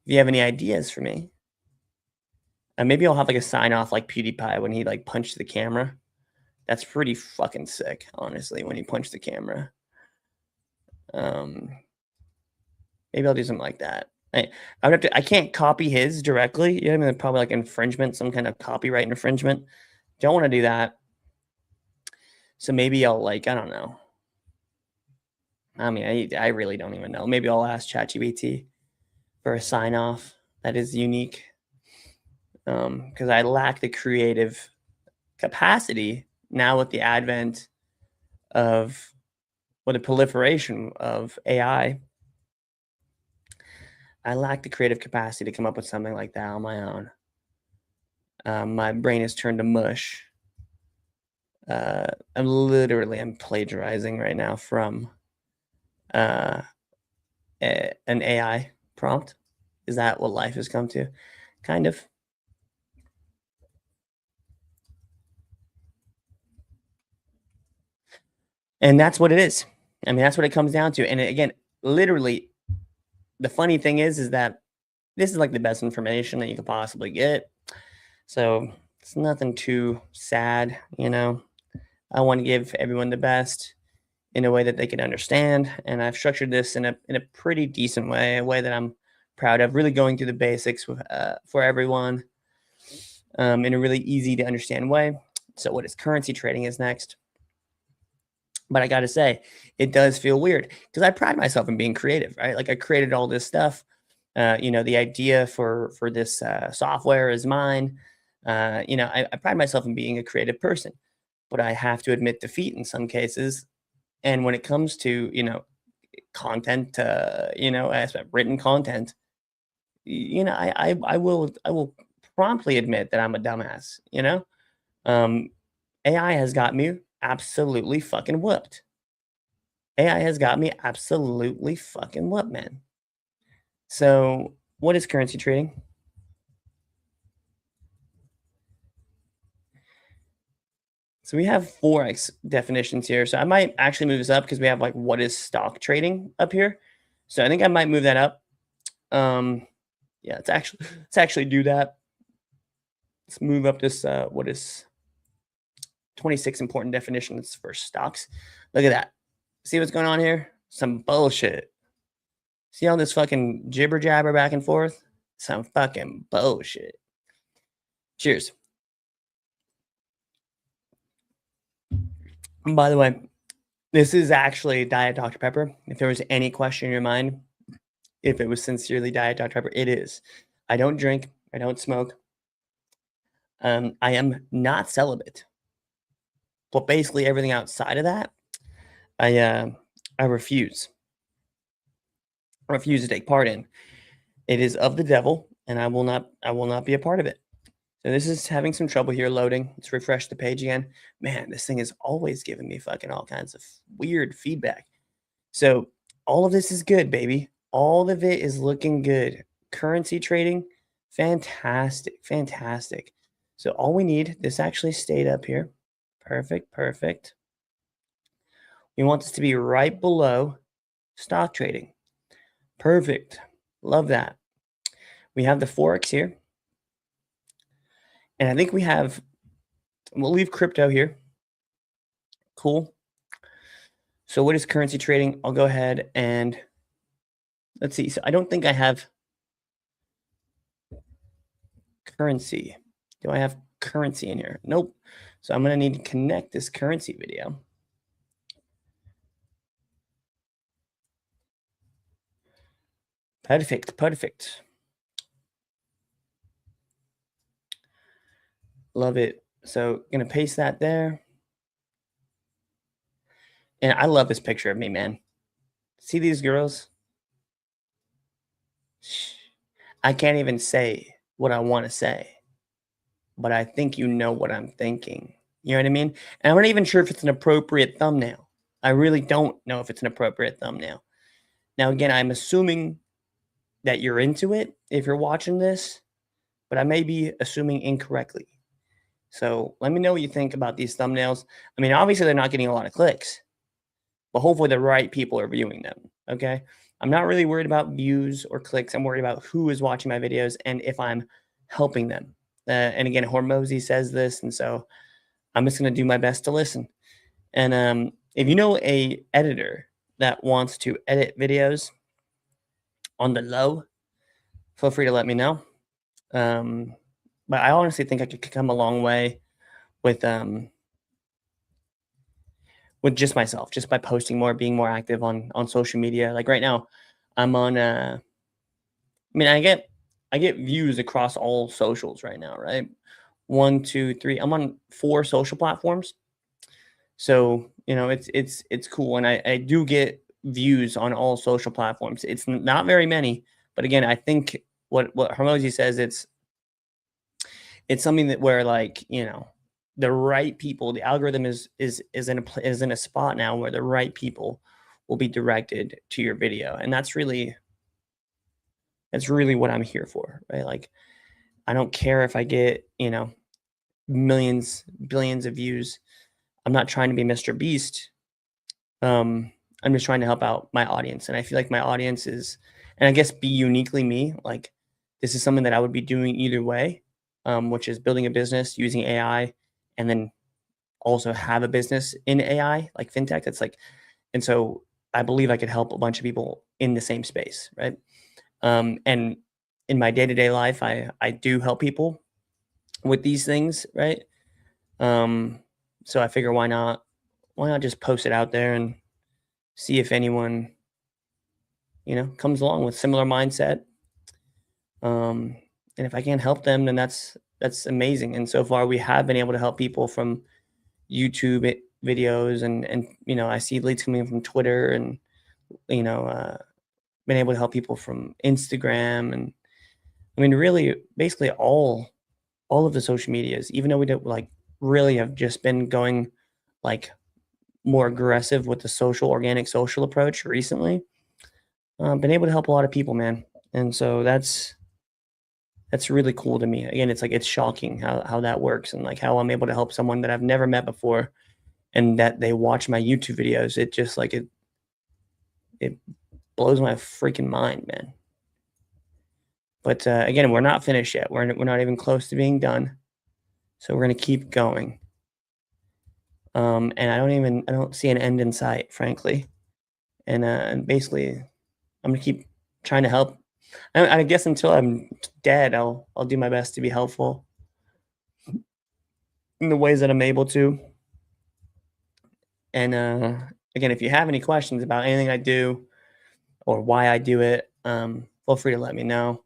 If you have any ideas for me, maybe I'll have like a sign off like PewDiePie when he like punched the camera. That's pretty fucking sick, honestly, when he punched the camera. Um, maybe I'll do something like that. I would have to. I can't copy his directly. You know what I mean? Probably like infringement, some kind of copyright infringement. Don't want to do that. So maybe I'll like I don't know. I mean, I really don't even know. Maybe I'll ask ChatGPT for a sign off that is unique. Because I lack the creative capacity now with the advent of the proliferation of AI. I lack the creative capacity to come up with something like that on my own. My brain is turned to mush. I'm plagiarizing right now from an AI prompt. Is that what life has come to? Kind of. And that's what it is. I mean, that's what it comes down to. And again, literally, the funny thing is that this is like the best information that you could possibly get. So it's nothing too sad, you know. I want to give everyone the best in a way that they can understand, and I've structured this in a pretty decent way, a way that I'm proud of. Really going through the basics for everyone in a really easy to understand way. So, what is currency trading is next. But I got to say, it does feel weird because I pride myself in being creative, right? Like I created all this stuff. The idea for this software is mine. I pride myself in being a creative person, but I have to admit defeat in some cases. And when it comes to content, as written content, I will promptly admit that I'm a dumbass. Um, AI has got me absolutely fucking whooped. AI has got me absolutely fucking whooped, man. So, what is currency trading? So we have forex definitions here. So I might actually move this up because we have like what is stock trading up here. So I think I might move that up. Yeah, let's actually do that. Let's move up this what is 26 important definitions for stocks. Look at that. See what's going on here? Some bullshit. See all this fucking jibber jabber back and forth? Some fucking bullshit. Cheers. And by the way, this is actually Diet Dr. Pepper. If there was any question in your mind, if it was sincerely Diet Dr. Pepper, it is. I don't drink. I don't smoke. I am not celibate. But basically everything outside of that, I refuse. I refuse to take part in. It is of the devil, and I will not be a part of it. So this is having some trouble here loading. Let's refresh the page again. Man, this thing is always giving me fucking all kinds of weird feedback. So all of this is good, baby. All of it is looking good. Currency trading, fantastic, fantastic. So all we need, this actually stayed up here. Perfect, perfect. We want this to be right below stock trading. Perfect. Love that. We have the forex here. And I think we'll leave crypto here. Cool. So what is currency trading? I'll go ahead and let's see. So I don't think I have currency. Do I have currency in here? Nope. So I'm going to need to connect this currency video. Perfect, perfect. Love it. So going to paste that there. And I love this picture of me, man. See these girls? I can't even say what I want to say, but I think you know what I'm thinking. You know what I mean? And I'm not even sure if it's an appropriate thumbnail. I really don't know if it's an appropriate thumbnail. Now, again, I'm assuming that you're into it if you're watching this, but I may be assuming incorrectly. So let me know what you think about these thumbnails. I mean, obviously, they're not getting a lot of clicks, but hopefully the right people are viewing them. Okay. I'm not really worried about views or clicks. I'm worried about who is watching my videos and if I'm helping them. And again, Hormozy says this. And so I'm just going to do my best to listen. And if you know a editor that wants to edit videos on the low, feel free to let me know. But I honestly think I could come a long way with just myself, just by posting more, being more active on social media. Like right now, I'm on. I mean, I get views across all socials right now, right? 1, 2, 3. I'm on 4 social platforms, so it's cool, and I do get views on all social platforms. It's not very many, but again, I think what Hermosi says, it's something that where like the right people, the algorithm is in a spot now where the right people will be directed to your video, and that's really what I'm here for, right? Like I don't care if I get millions, billions of views. I'm not trying to be Mr. Beast. I'm just trying to help out my audience, and I feel like my audience is, and I guess be uniquely me. Like this is something that I would be doing either way, which is building a business using AI, and then also have a business in AI, like fintech. That's like, and so I believe I could help a bunch of people in the same space, right? And in my day to day life, I do help people with these things, right? So I figure why not just post it out there and see if anyone comes along with similar mindset. And if I can't help them, then that's amazing. And so far, we have been able to help people from YouTube videos, and I see leads coming in from Twitter, and you know been able to help people from Instagram, and I mean really basically all of the social medias, even though we don't like really have just been going like more aggressive with the organic social approach recently. Been able to help a lot of people, man. And so that's really cool to me. Again, it's like it's shocking how that works, and like how I'm able to help someone that I've never met before, and that they watch my YouTube videos. It just like it blows my freaking mind, man. But again, we're not finished yet. We're not even close to being done. So we're gonna keep going. And I don't see an end in sight, frankly. And basically, I'm gonna keep trying to help. I guess until I'm dead, I'll do my best to be helpful in the ways that I'm able to. And again, if you have any questions about anything I do or why I do it, feel free to let me know.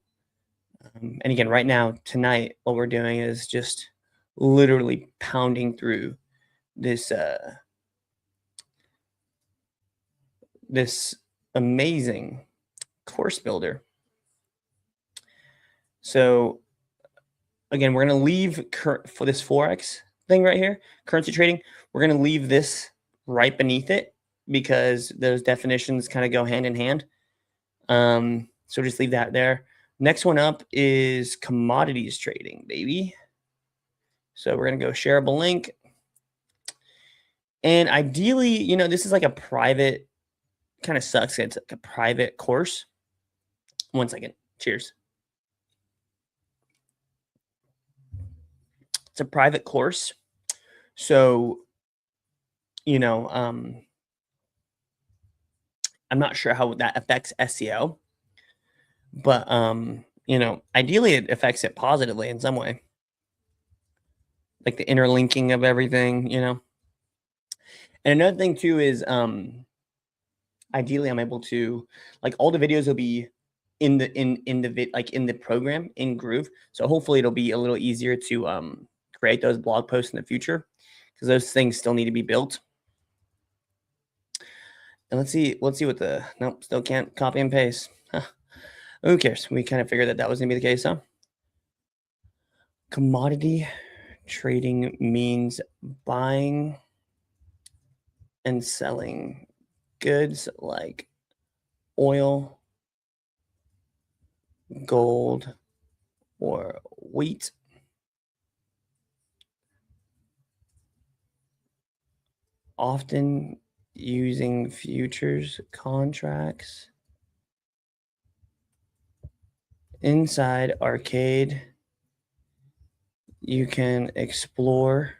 And again, right now, tonight, what we're doing is just literally pounding through this this amazing course builder. So again, we're going to leave for this Forex thing right here, currency trading. We're going to leave this right beneath it because those definitions kind of go hand in hand. So just leave that there. Next one up is commodities trading, baby. So we're going to go shareable link. And ideally, this is like a private, kind of sucks. It's like a private course. 1 second. Cheers. It's a private course. So, I'm not sure how that affects SEO, but, ideally it affects it positively in some way. Like the interlinking of everything. And another thing too is, ideally I'm able to, like all the videos will be in the program in Groove. So hopefully it'll be a little easier to, create those blog posts in the future, because those things still need to be built. And let's see what the, nope, still can't copy and paste. Huh. Who cares? We kind of figured that was going to be the case, huh? Commodity trading means buying and selling goods like oil, gold, or wheat. Often using futures contracts. Inside Arcade, you can explore,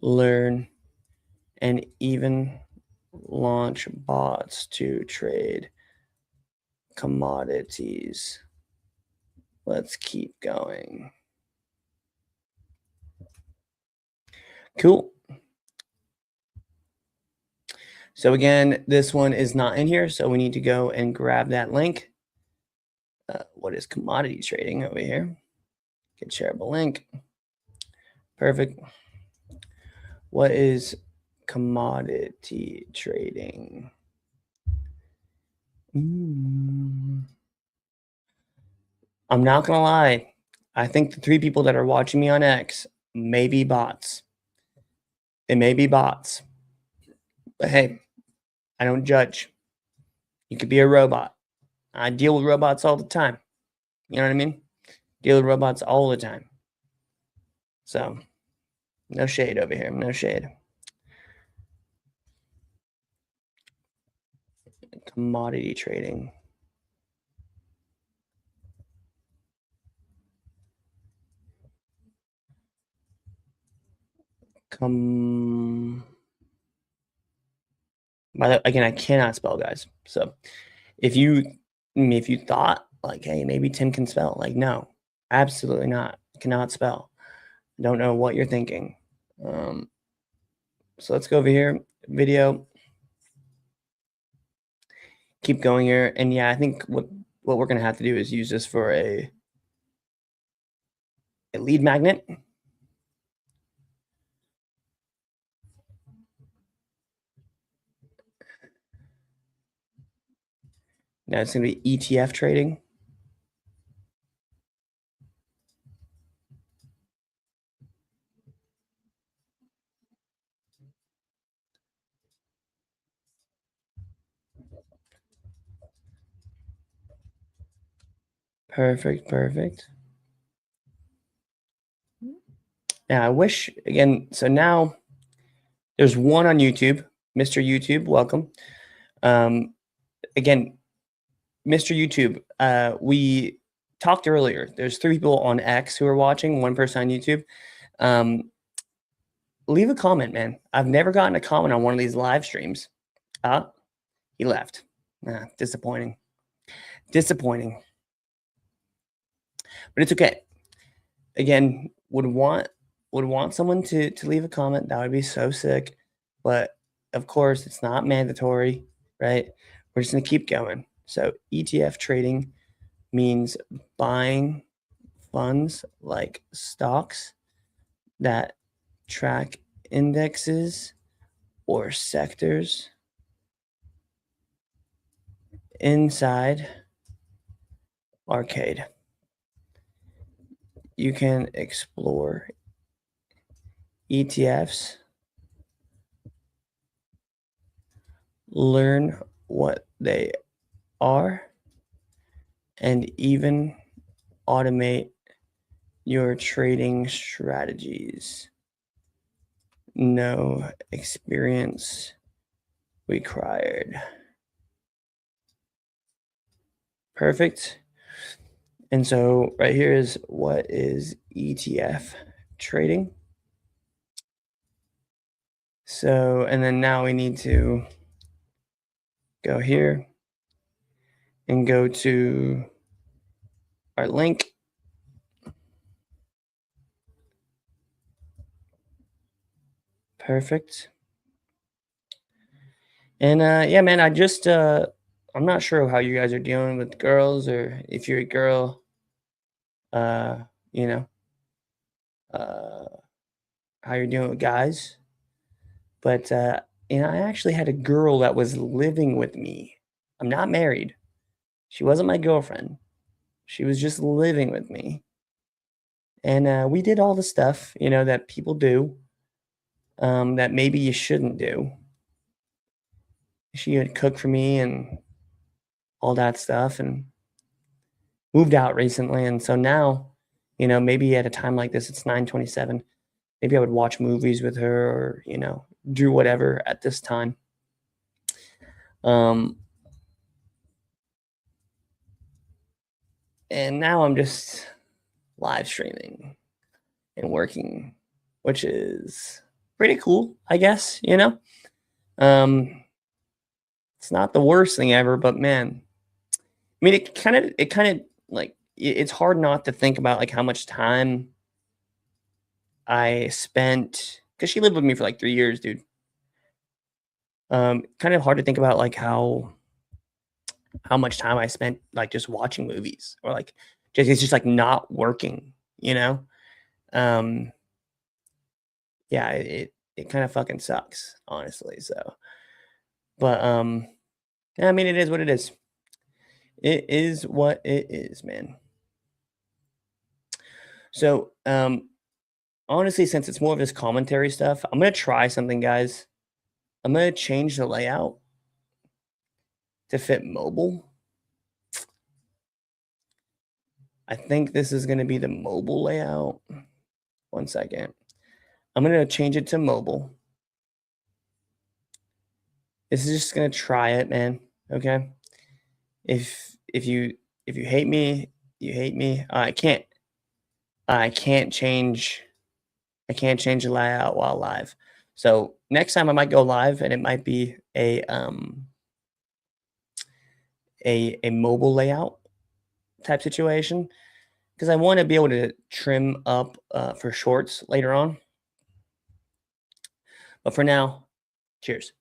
learn, and even launch bots to trade commodities. Let's keep going. Cool. So again, this one is not in here, so we need to go and grab that link. What is commodity trading over here? Get shareable link. Perfect. What is commodity trading? I'm not gonna lie. I think the 3 people that are watching me on X may be bots. They may be bots. But hey, I don't judge. You could be a robot. I deal with robots all the time. You know what I mean? Deal with robots all the time. So, no shade over here. No shade. Commodity trading. By the again, I cannot spell, guys. So, if you thought like, hey, maybe Tim can spell, like, no, absolutely not. Cannot spell. Don't know what you're thinking. So let's go over here. Video. Keep going here, and yeah, I think what we're gonna have to do is use this for a lead magnet. Now it's gonna be ETF trading. Perfect, perfect. Now I wish again. So now there's one on YouTube, Mr. YouTube. Welcome. Again, Mr. YouTube. We talked earlier. There's 3 people on X who are watching. 1 person on YouTube. Leave a comment, man. I've never gotten a comment on one of these live streams. He left. Disappointing. Disappointing. But it's okay. Again, would want someone to leave a comment. That would be so sick. But of course, it's not mandatory, right? We're just gonna keep going. So ETF trading means buying funds like stocks that track indexes or sectors inside Arcade. You can explore ETFs, learn what they are, and even automate your trading strategies. No experience required. Perfect. And so right here is what is ETF trading. So, and then now we need to go here and go to our link. Perfect. And yeah, man, I just I'm not sure how you guys are dealing with girls, or if you're a girl, you know, how you're doing with guys. But And I actually had a girl that was living with me. I'm not married. She wasn't my girlfriend. She was just living with me. And we did all the stuff, that people do, that maybe you shouldn't do. She would cook for me and all that stuff, and moved out recently. And so now, maybe at a time like this, it's 9:27. Maybe I would watch movies with her, or do whatever at this time. Um, and now I'm just live streaming and working, which is pretty cool, I guess. Um, it's not the worst thing ever, but man, I mean, it kind of like it's hard not to think about like how much time I spent, because she lived with me for like 3 years, dude. Kind of hard to think about like how much time I spent like just watching movies, or like it's just like not working, you know? Um, yeah, it kind of fucking sucks, honestly. So, but yeah, I mean, it is what it is. It is what it is, man. So, honestly, since it's more of this commentary stuff, I'm gonna try something, guys. I'm gonna change the layout to fit mobile. I think this is gonna be the mobile layout. One second. I'm gonna change it to mobile. This is just gonna try it, man. Okay. If you hate me, you hate me. I can't change the layout while live. So next time I might go live, and it might be a mobile layout type situation, because I want to be able to trim up for shorts later on. But for now, cheers.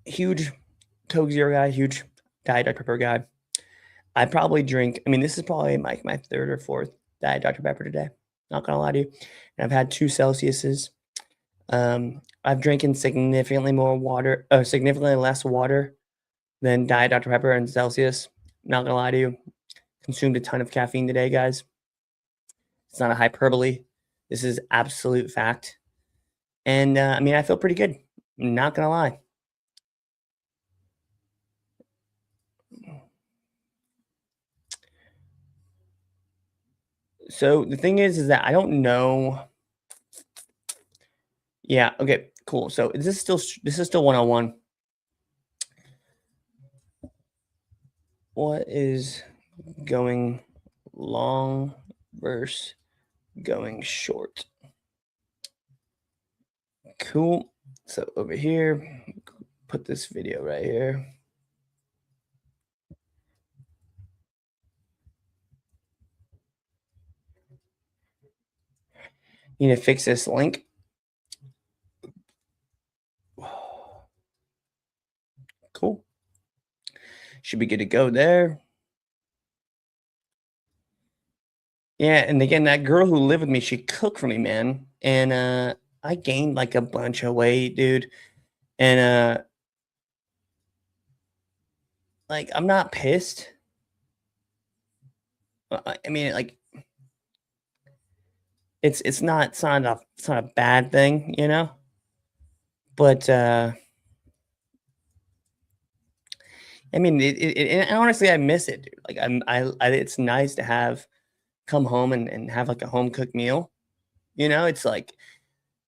Huge Coke Zero guy, huge Diet Dr. Pepper guy. I probably drink, I mean, this is probably my third or fourth Diet Dr. Pepper today. Not gonna lie to you. And I've had 2 Celsiuses. I've drinking significantly more water, significantly less water than Diet Dr. Pepper and Celsius. Not gonna lie to you. Consumed a ton of caffeine today, guys. It's not a hyperbole. This is absolute fact. And I mean, I feel pretty good. Not gonna lie. So the thing is that I don't know. Yeah. Okay. Cool. So this is still 101. What is going long versus going short? Cool. So over here, put this video right here. You need to fix this link. Cool. Should be good to go there. Yeah, and again, that girl who lived with me, she cooked for me, man. And I gained like a bunch of weight, dude. And like I'm not pissed. I mean, like it's not a bad thing, But I mean, and honestly, I miss it, dude. Like it's nice to come home and have like a home cooked meal. It's like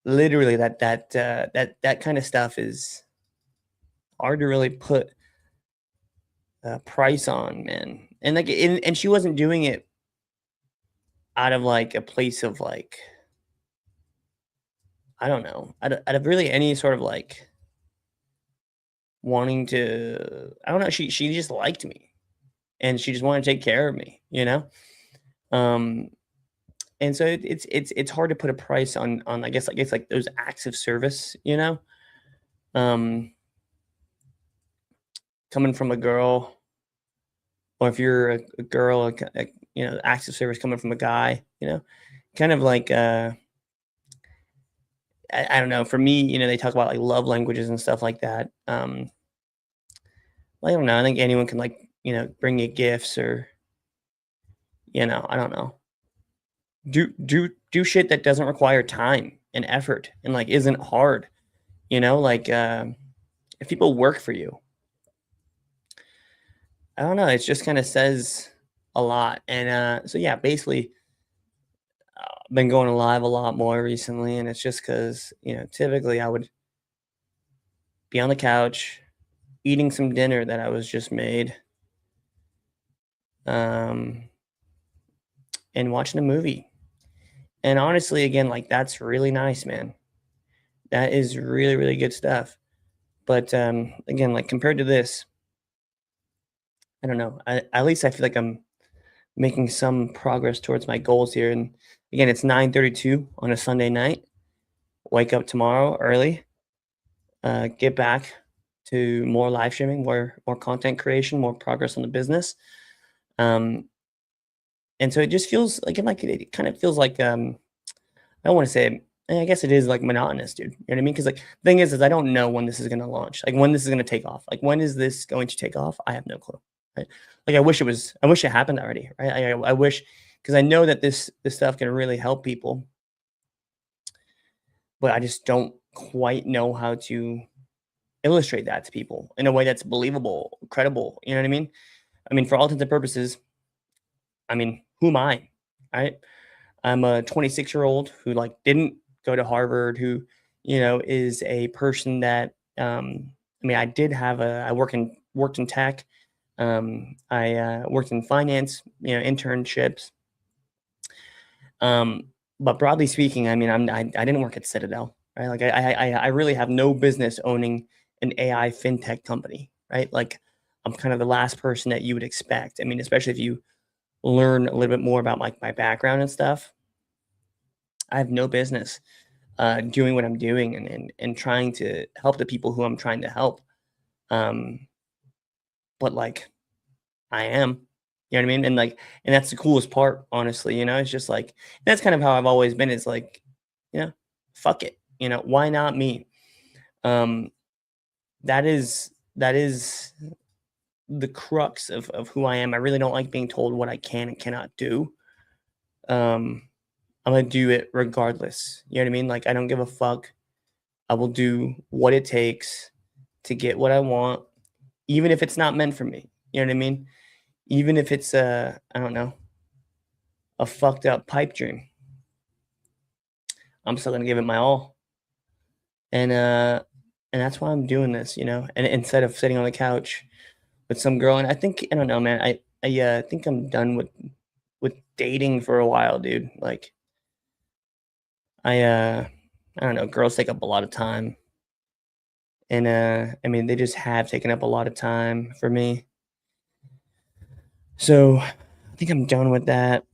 literally that kind of stuff is hard to really put a price on, man. And like, and she wasn't doing it out of like a place of like, I don't know, out of really any sort of like wanting to, I don't know. She just liked me, and she just wanted to take care of me. Um, and so it's hard to put a price on, I guess like those acts of service, um, coming from a girl, or if you're a girl, acts of service coming from a guy, kind of like I don't know. For me, they talk about like love languages and stuff like that. I don't know. I think anyone can like bring you gifts or I don't know. Do shit that doesn't require time and effort and like isn't hard. Like if people work for you, I don't know. It just kind of says a lot. And so yeah, basically, been going live a lot more recently, and it's just because typically I would be on the couch eating some dinner that I was just made, um, and watching a movie. And honestly, again, like that's really nice, man. That is really, really good stuff. But again, like compared to this, I don't know. At least I feel like I'm making some progress towards my goals here. And again, it's 9:32 on a Sunday night. Wake up tomorrow early. Get back to more live streaming, more content creation, more progress on the business. Um, and so it just feels like it kind of feels like I don't want to say I guess it is like monotonous, dude. You know what I mean? Because like the thing is I don't know when this is gonna launch, like when this is gonna take off. Like when is this going to take off? I have no clue. Right? Like I wish it happened already, right? I wish because I know that this stuff can really help people, but I just don't quite know how to illustrate that to people in a way that's believable, credible. You know what I mean? I mean, for all intents and purposes, I mean, who am I? Right? I'm a 26-year-old who like didn't go to Harvard, who, is a person that I mean, I did have a I worked in tech. I worked in finance, internships. Um, but broadly speaking, I mean, I didn't work at Citadel, right? Like I really have no business owning an AI fintech company, right? Like I'm kind of the last person that you would expect. I mean, especially if you learn a little bit more about like my background and stuff. I have no business doing what I'm doing and trying to help the people who I'm trying to help. Um, but like I am, you know what I mean? And that's the coolest part, honestly. It's just like that's kind of how I've always been. It's like, yeah, fuck it. Why not me? Um, that is the crux of who I am. I really don't like being told what I can and cannot do. Um, I'm gonna do it regardless. You know what I mean? Like I don't give a fuck. I will do what it takes to get what I want, even if it's not meant for me. You know what I mean? Even if it's I don't know, a fucked up pipe dream. I'm still gonna give it my all. And that's why I'm doing this. And instead of sitting on the couch with some girl, and I don't know, man. I think I'm done with dating for a while, dude. Like I don't know, girls take up a lot of time. And I mean they just have taken up a lot of time for me. So I think I'm done with that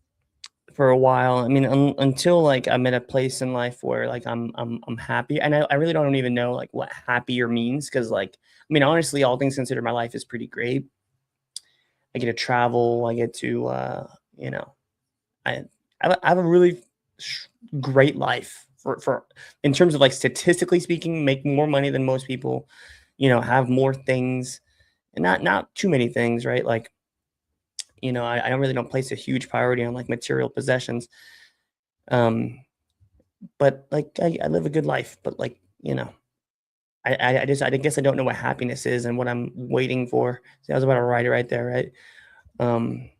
for a while. I mean, until like I'm at a place in life where like I'm happy, and I really don't even know like what happier means because like I mean honestly, all things considered, my life is pretty great. I get to travel. I get to you know I I have a really great life for in terms of like statistically speaking, make more money than most people. Have more things, and not too many things, right? Like I don't really don't place a huge priority on like material possessions. Um, but like I live a good life, but like I guess I don't know what happiness is and what I'm waiting for. See, I was about to write it right there, right? Um,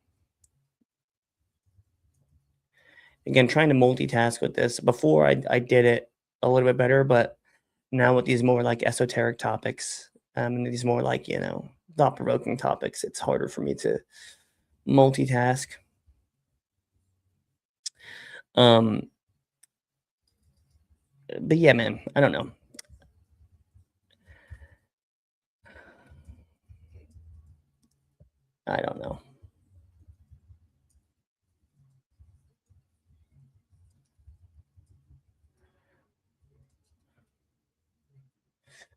again, trying to multitask with this. Before I did it a little bit better, but now with these more like esoteric topics, and these more like thought provoking topics, it's harder for me to multitask. Um, but yeah, man, I don't know. I don't know.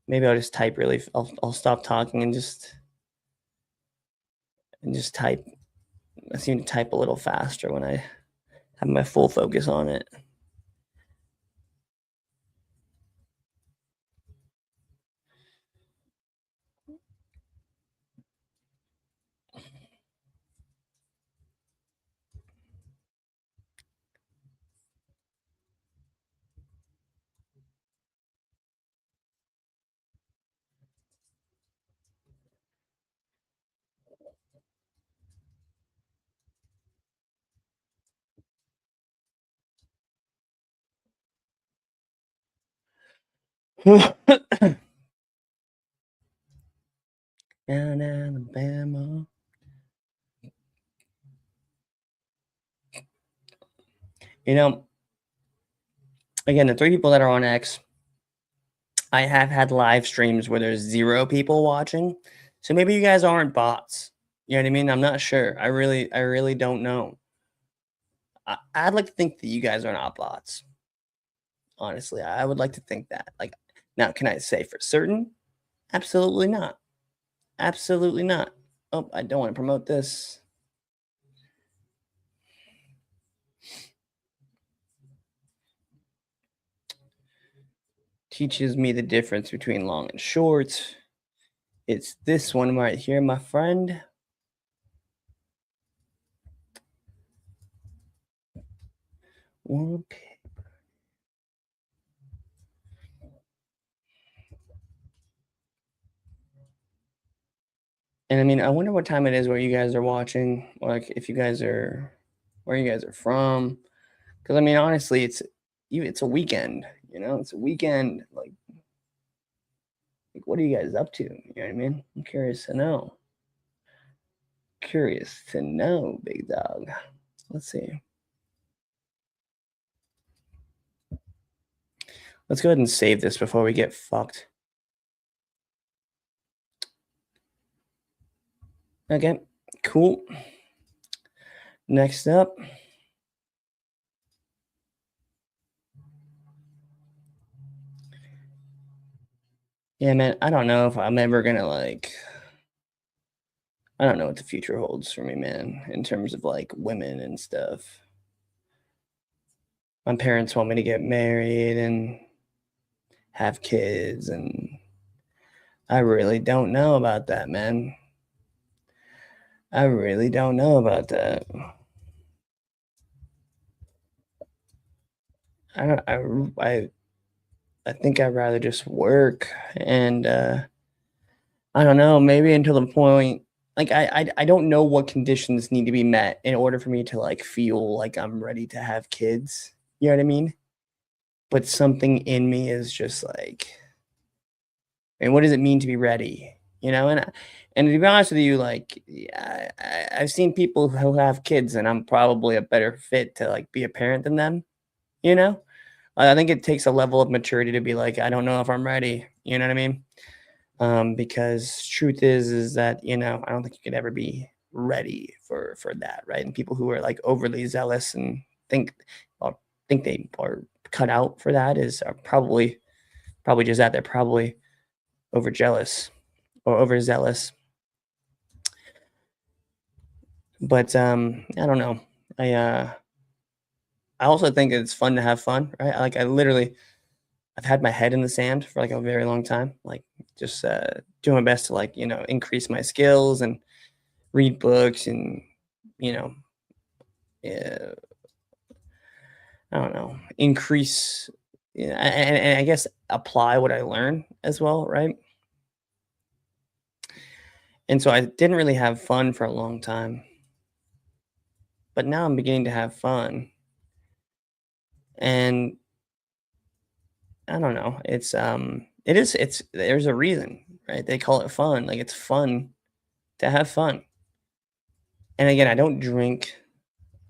Maybe I'll just type really. I'll stop talking and just type. I seem to type a little faster when I have my full focus on it. Down Alabama. You know, again, the three people that are on X, I have had live streams where there's 0 people watching. So maybe you guys aren't bots. You know what I mean? I'm not sure. I really don't know. I'd like to think that you guys are not bots. Honestly, I would like to think that. Like, now, can I say for certain? Absolutely not. Absolutely not. Oh, I don't want to promote this. Teaches me the difference between long and short. It's this one right here, my friend. Okay. And I mean, I wonder what time it is where you guys are watching, or like if you guys are where you guys are from. Because I mean, honestly, it's a weekend. It's a weekend. Like, what are you guys up to? You know what I mean? I'm curious to know. Curious to know, big dog. Let's see. Let's go ahead and save this before we get fucked. Okay, cool. Next up. Yeah, man, I don't know if I'm ever gonna I don't know what the future holds for me, man, in terms of like women and stuff. My parents want me to get married and have kids, and I really don't know about that, man. I really don't know about that. I don't I think I'd rather just work and I don't know, maybe until the point like I don't know what conditions need to be met in order for me to like feel like I'm ready to have kids. You know what I mean? But something in me is just like, and what does it mean to be ready? And to be honest with you, like, yeah, I've seen people who have kids, and I'm probably a better fit to like be a parent than them. You know, I think it takes a level of maturity to be like, I don't know if I'm ready. You know what I mean? Because truth is that I don't think you could ever be ready for that, right? And people who are like overly zealous and think or think they are cut out for that are probably just that they're probably overjealous or overzealous. But I don't know. I also think it's fun to have fun, right? I've had my head in the sand for like a very long time, like just doing my best to like increase my skills and read books and you know uh, I don't know increase and I guess apply what I learn as well, right? And so I didn't really have fun for a long time, but now I'm beginning to have fun. And I don't know. It's there's a reason, right? They call it fun. Like it's fun to have fun. And again, I don't drink,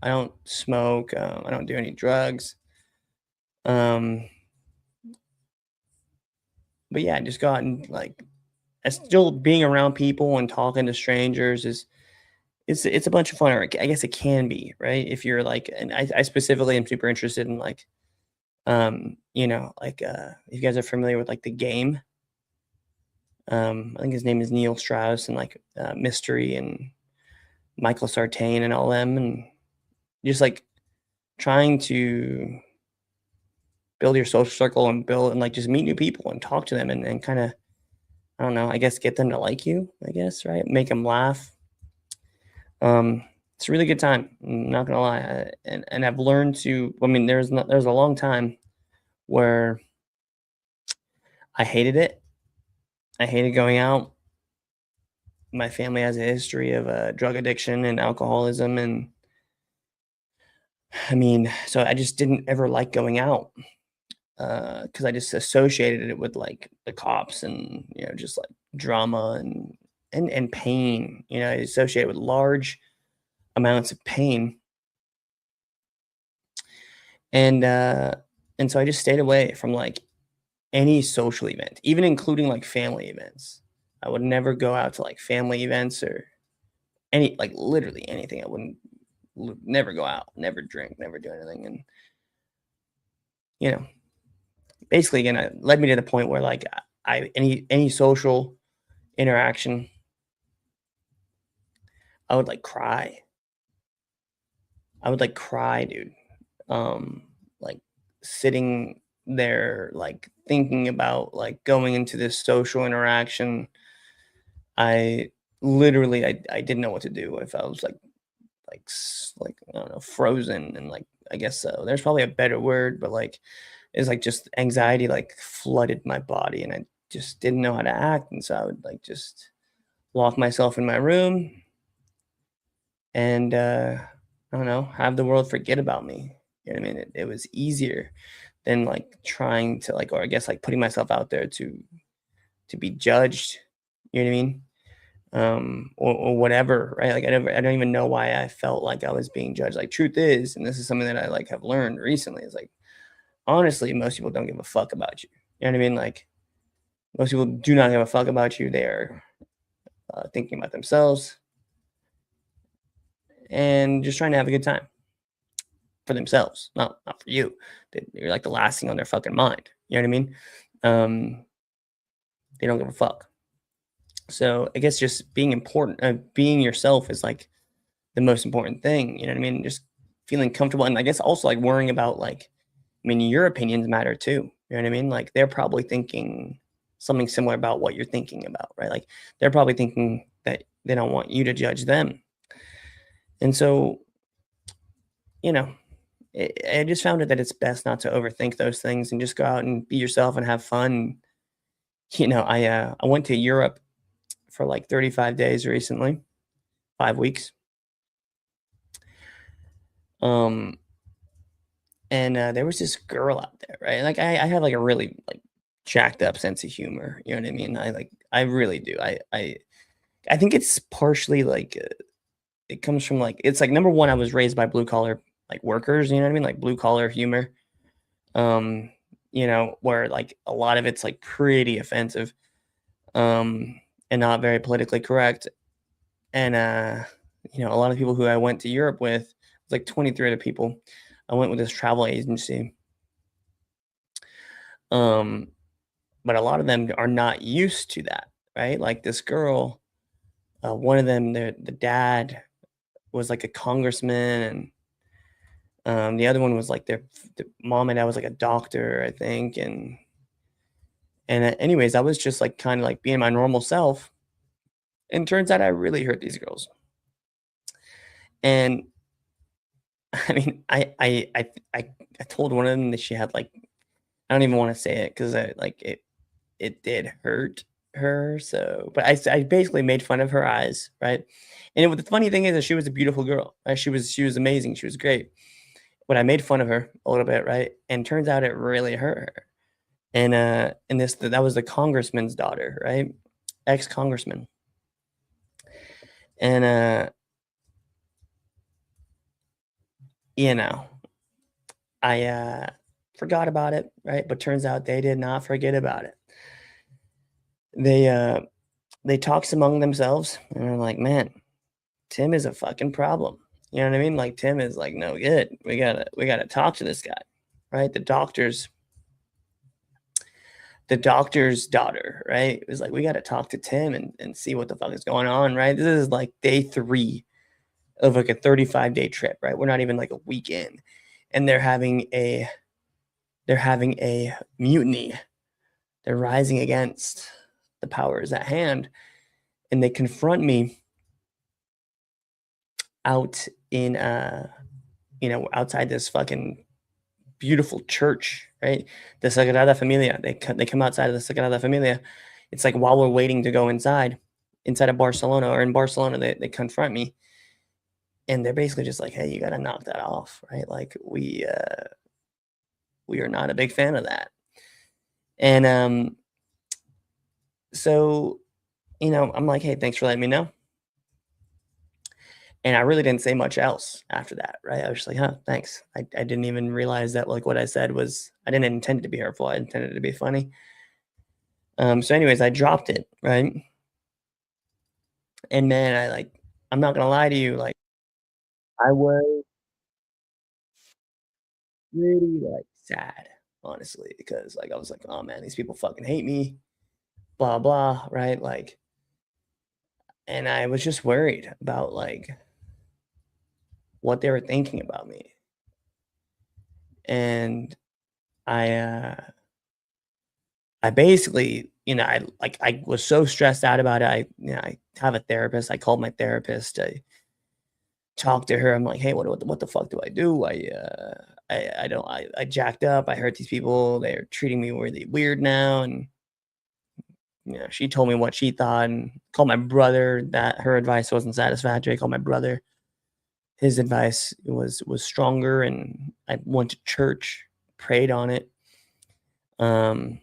I don't smoke, I don't do any drugs. Um, but yeah, just go out and like still being around people and talking to strangers is it's a bunch of fun. Or I guess it can be, right? If you're like, and I specifically am super interested in like, if you guys are familiar with like the game. I think his name is Neil Strauss and like Mystery and Michael Sartain and all them, and just like trying to build your social circle and build and like just meet new people and talk to them and kind of I don't know, I guess get them to like you, I guess, right? Make them laugh. It's a really good time. I'm not gonna lie, and I've learned to. I mean, there's a long time where I hated it. I hated going out. My family has a history of drug addiction and alcoholism, and I mean, so I just didn't ever like going out. because I just associated it with like the cops and just like drama and pain. I associate it with large amounts of pain, and so I just stayed away from like any social event, even including like family events. I would never go out to like family events or any like literally anything. I wouldn't never go out, never drink, never do anything, and you know basically again it led me to the point where like any social interaction I would like cry. I would like cry, dude. Like sitting there like thinking about like going into this social interaction. I literally I didn't know what to do if I was like I don't know, frozen, and like I guess so. There's probably a better word, but like it's like just anxiety like flooded my body and I just didn't know how to act. And so I would like just lock myself in my room and I don't know, have the world forget about me. You know what I mean? It was easier than like trying to like, or I guess like putting myself out there to be judged. You know what I mean? Or whatever, right? Like I don't even know why I felt like I was being judged. Like truth is, and this is something that I like have learned recently, is like honestly, most people don't give a fuck about you. You know what I mean? Like most people do not give a fuck about you. They are thinking about themselves and just trying to have a good time for themselves, not for you. You're like the last thing on their fucking mind. You know what I mean? Um, they don't give a fuck. So I guess just being important, being yourself is like the most important thing. You know what I mean? Just feeling comfortable, and I guess also like worrying about like, I mean, your opinions matter too. You know what I mean? Like they're probably thinking something similar about what you're thinking about, right? Like they're probably thinking that they don't want you to judge them, and so you know, I just found it that it's best not to overthink those things and just go out and be yourself and have fun. I went to Europe for like 35 days recently, 5 weeks. Um, and there was this girl out there, right? Like I have like a really like jacked up sense of humor. You know what I mean? I really do. I think it's partially like it comes from like it's like number one, I was raised by blue collar like workers. You know what I mean? Like blue collar humor. Um, where like a lot of it's like pretty offensive, um, and not very politically correct. And a lot of people who I went to Europe with, like 23 other people. I went with this travel agency. Um, but a lot of them are not used to that, right? Like this girl, one of them, the dad was like a congressman, and the other one was like the mom and dad was like a doctor, I think, and anyways, I was just like kind of like being my normal self, and turns out I really hurt these girls, and I mean, I told one of them that she had like I don't even want to say it because I like it did hurt her. So, but I basically made fun of her eyes, right? And the funny thing is that she was a beautiful girl. Right? She was amazing. She was great. But I made fun of her a little bit, right? And turns out it really hurt her. And that was the congressman's daughter, right? Ex-congressman. And you know, I forgot about it, right? But turns out they did not forget about it. They talks among themselves and they're like, man, Tim is a fucking problem. You know what I mean? Like Tim is like no good. We gotta talk to this guy, right? The doctor's daughter, right? It was like we gotta talk to Tim and see what the fuck is going on, right? This is like day 3 of like a 35-day trip, right? We're not even like a week in, and they're having a mutiny. They're rising against the powers at hand, and they confront me out in outside this fucking beautiful church, right? The Sagrada Familia. They come outside of the Sagrada Familia. It's like while we're waiting to go inside of Barcelona, or in Barcelona, they confront me, and they're basically just like, hey, you got to knock that off, right? Like We are not a big fan of that. And so, I'm like, hey, thanks for letting me know. And I really didn't say much else after that, right? I was just like, huh, thanks. I didn't even realize that like what I said was I didn't intend it to be hurtful. I intended it to be funny. So anyways, I dropped it, right? And man, I'm not gonna lie to you, like I was really like sad, honestly, because like I was like, oh man, these people fucking hate me, blah blah, right? Like, and I was just worried about like what they were thinking about me. And I basically, I was so stressed out about it. I have a therapist. I called my therapist. I talked to her. I'm like, hey, what the fuck do I do? I don't I jacked up. I hurt these people. They're treating me really weird now. And she told me what she thought and called my brother that her advice wasn't satisfactory. I called my brother. His advice was stronger, and I went to church, prayed on it. Um,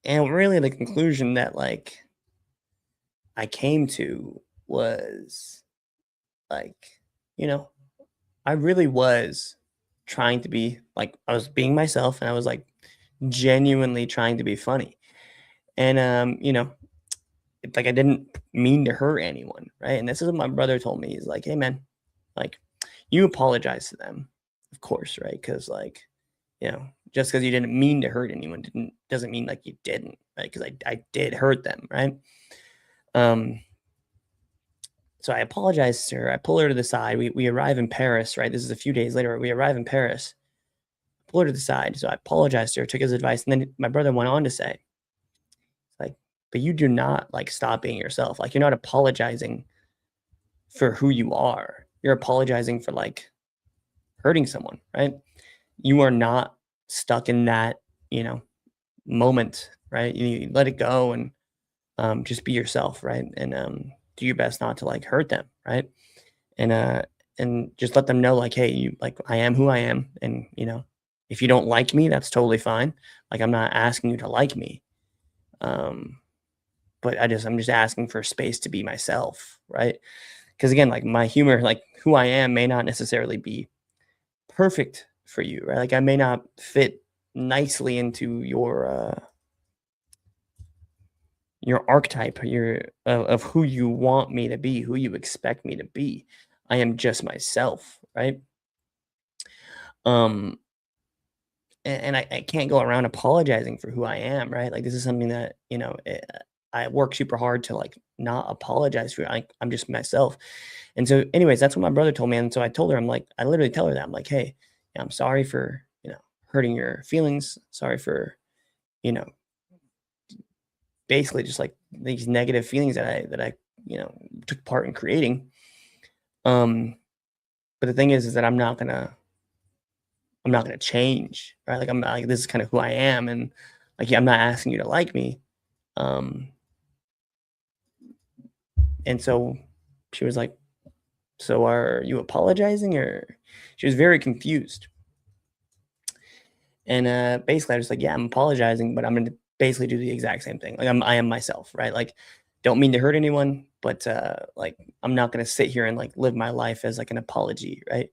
and really the conclusion that like I came to was like, you know, I really was trying to be like I was being myself and I was like genuinely trying to be funny. And it's like I didn't mean to hurt anyone, right? And this is what my brother told me. He's like, "Hey man, like you apologize to them, of course, right? Cuz like, just cuz you didn't mean to hurt anyone doesn't mean like you didn't, right? Cuz I did hurt them, right? Um So I apologize to her. I pull her to the side. We arrive in Paris, right? This is a few days later. We arrive in Paris. Pull her to the side. So I apologized to her, took his advice, and then my brother went on to say, like, but you do not like stop being yourself. Like you're not apologizing for who you are. You're apologizing for like hurting someone, right? You are not stuck in that, you know, moment, right? You let it go and just be yourself, right? And do your best not to like hurt them, right? and just let them know like, hey, you like I am who I am, and if you don't like me, that's totally fine. Like I'm not asking you to like me, um but I'm just asking for space to be myself, right? Because again, like my humor, like who I am may not necessarily be perfect for you, right? Like I may not fit nicely into your archetype, your of who you want me to be, who you expect me to be. I am just myself, right? um and I can't go around apologizing for who I am, right? Like this is something that I work super hard to like not apologize for. I'm just myself. And so, anyways, that's what my brother told me. And so I told her, I'm like, I literally tell her that I'm like, hey, yeah, I'm sorry for hurting your feelings. Sorry for you know basically just like these negative feelings that I took part in creating. Um, but the thing is that I'm not gonna change, right? Like I'm not, like this is kind of who I am, and like yeah, I'm not asking you to like me. Um, and so she was like, "So are you apologizing?" Or she was very confused. And basically, I was like, "Yeah, I'm apologizing, but I'm gonna basically do the exact same thing. Like I am myself, right? Like, don't mean to hurt anyone, but like I'm not gonna sit here and like live my life as like an apology, right?"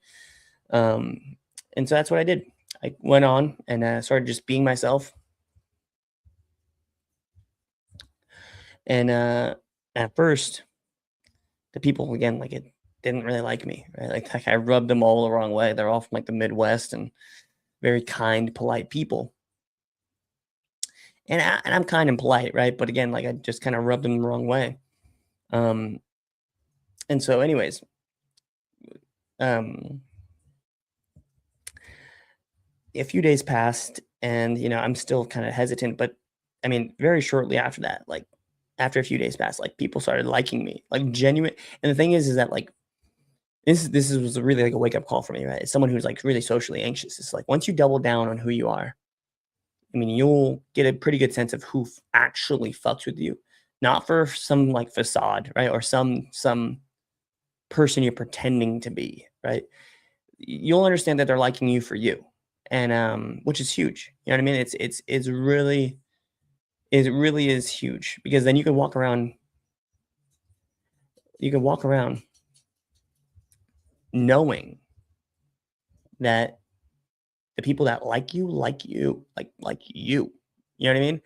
Um, and so that's what I did. I went on and started just being myself. And at first, the people again, like it didn't really like me, right? Like I rubbed them all the wrong way. They're all from like the Midwest and very kind, polite people. And I'm kind and polite, right? But again, like I just kind of rubbed them the wrong way. Um, and so, anyways, um, a few days passed, and I'm still kind of hesitant. But I mean, very shortly after that, like after a few days passed, like people started liking me, like genuine. And the thing is that like was really like a wake up call for me, right? As someone who's like really socially anxious, it's like once you double down on who you are, I mean, you'll get a pretty good sense of who actually fucks with you, not for some like facade, right? Or some person you're pretending to be, right? you'll understand that they're liking you for you, and which is huge. You know what I mean? It's really it really is huge because then you can walk around knowing that the people that like you, like you. You know what I mean?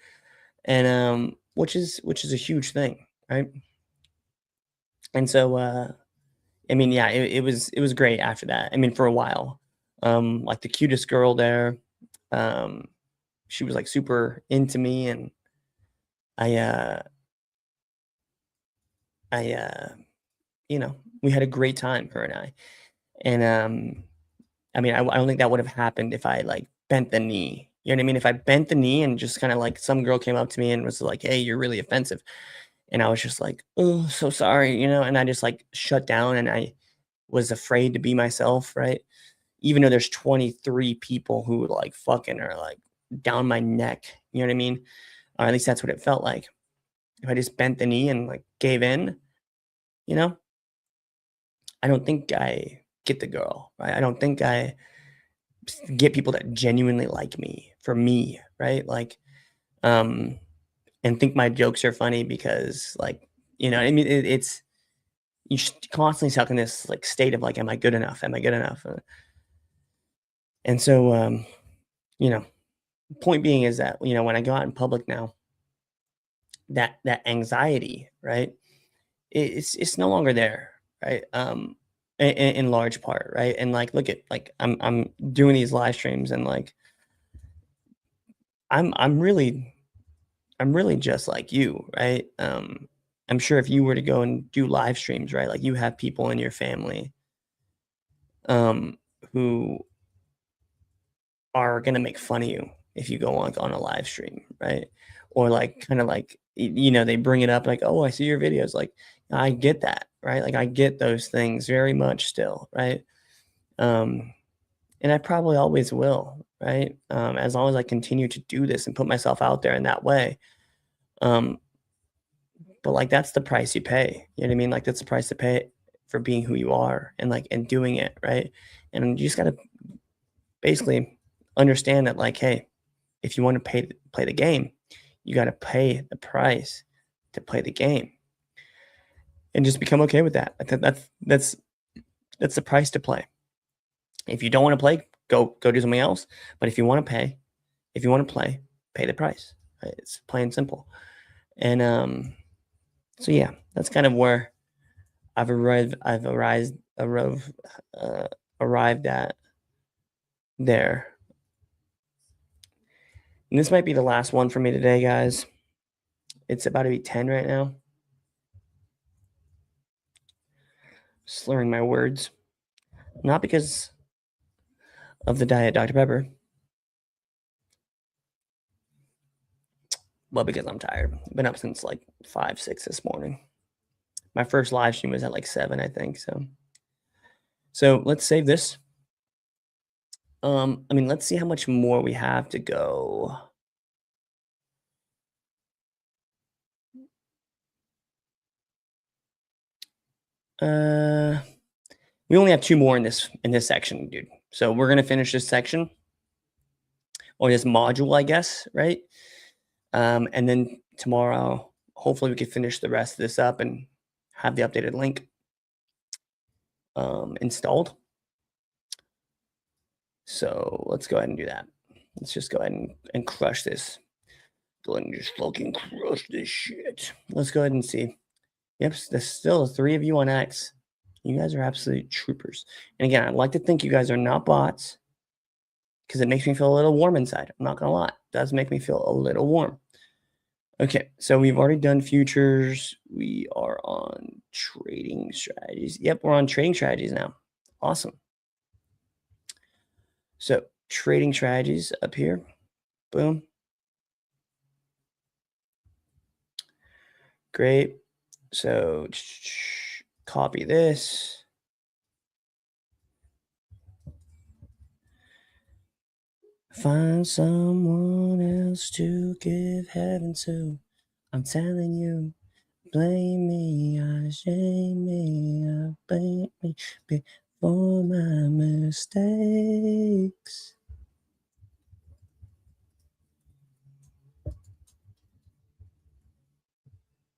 And which is a huge thing, right? And so I mean, yeah, it was great after that. I mean, for a while. Like the cutest girl there. Um, she was like super into me, and I I we had a great time, her and I. And I mean, I don't think that would have happened if I like bent the knee. You know what I mean? If I bent the knee and just kind of like some girl came up to me and was like, "Hey, you're really offensive." And I was just like, "Oh, so sorry," and I just like shut down and I was afraid to be myself, right? Even though there's 23 people who like fucking are like down my neck, you know what I mean? Or at least that's what it felt like. If I just bent the knee and like gave in, you know, I don't think I get the girl, right? I don't think I get people that genuinely like me for me, right? Like, um, and think my jokes are funny because, like, I mean, it's you just constantly stuck in this like state of like, am I good enough? Am I good enough? And so, you know, point being is that when I go out in public now, that anxiety, right? It's no longer there, right? In large part, right? And like, look at like I'm doing these live streams, and like I'm really just like you, right? I'm sure if you were to go and do live streams, right, like you have people in your family, um, who are gonna make fun of you if you go on a live stream, right? Or like kind of like they bring it up like, oh, I see your videos. Like I get that, right? Like I get those things very much still, right? Um, and I probably always will, right? As long as I continue to do this and put myself out there in that way. Um, but like that's the price you pay. You know what I mean? Like that's the price to pay for being who you are and like and doing it, right? And you just gotta basically understand that like, hey, if you want to play the game, you got to pay the price to play the game, and just become okay with that. I think that's the price to play. If you don't want to play, go do something else. But if you want to play, pay the price. Right? It's plain and simple. And so yeah, that's kind of where arrived at there. And this might be the last one for me today, guys. It's about to be 10 right now. Slurring my words. Not because of the diet Dr. Pepper, but because I'm tired. Been up since like 5, 6 this morning. My first live stream was at like 7, I think. So let's save this. I mean, let's see how much more we have to go. We only have 2 more in this section, dude. So we're gonna finish this section or this module, I guess, right? And then tomorrow, hopefully, we can finish the rest of this up and have the updated link installed. So let's go ahead and do that. Let's just go ahead and crush this. Go ahead and just fucking crush this shit. Let's go ahead and see. Yep, there's still 3 of you on X. You guys are absolute troopers. And again, I'd like to think you guys are not bots because it makes me feel a little warm inside. I'm not going to lie. It does make me feel a little warm. Okay, so we've already done futures. We are on trading strategies. Yep, we're on trading strategies now. Awesome. So trading strategies up here. Boom. Great. So copy this. Find someone else to give heaven to. I'm telling you, blame me, I shame me, I blame me. for my mistakes.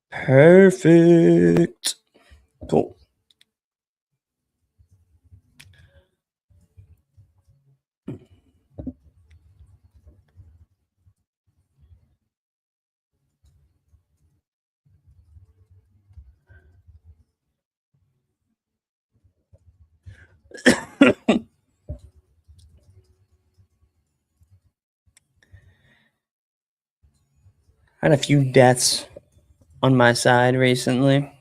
Perfect. Cool. Had a few deaths on my side recently.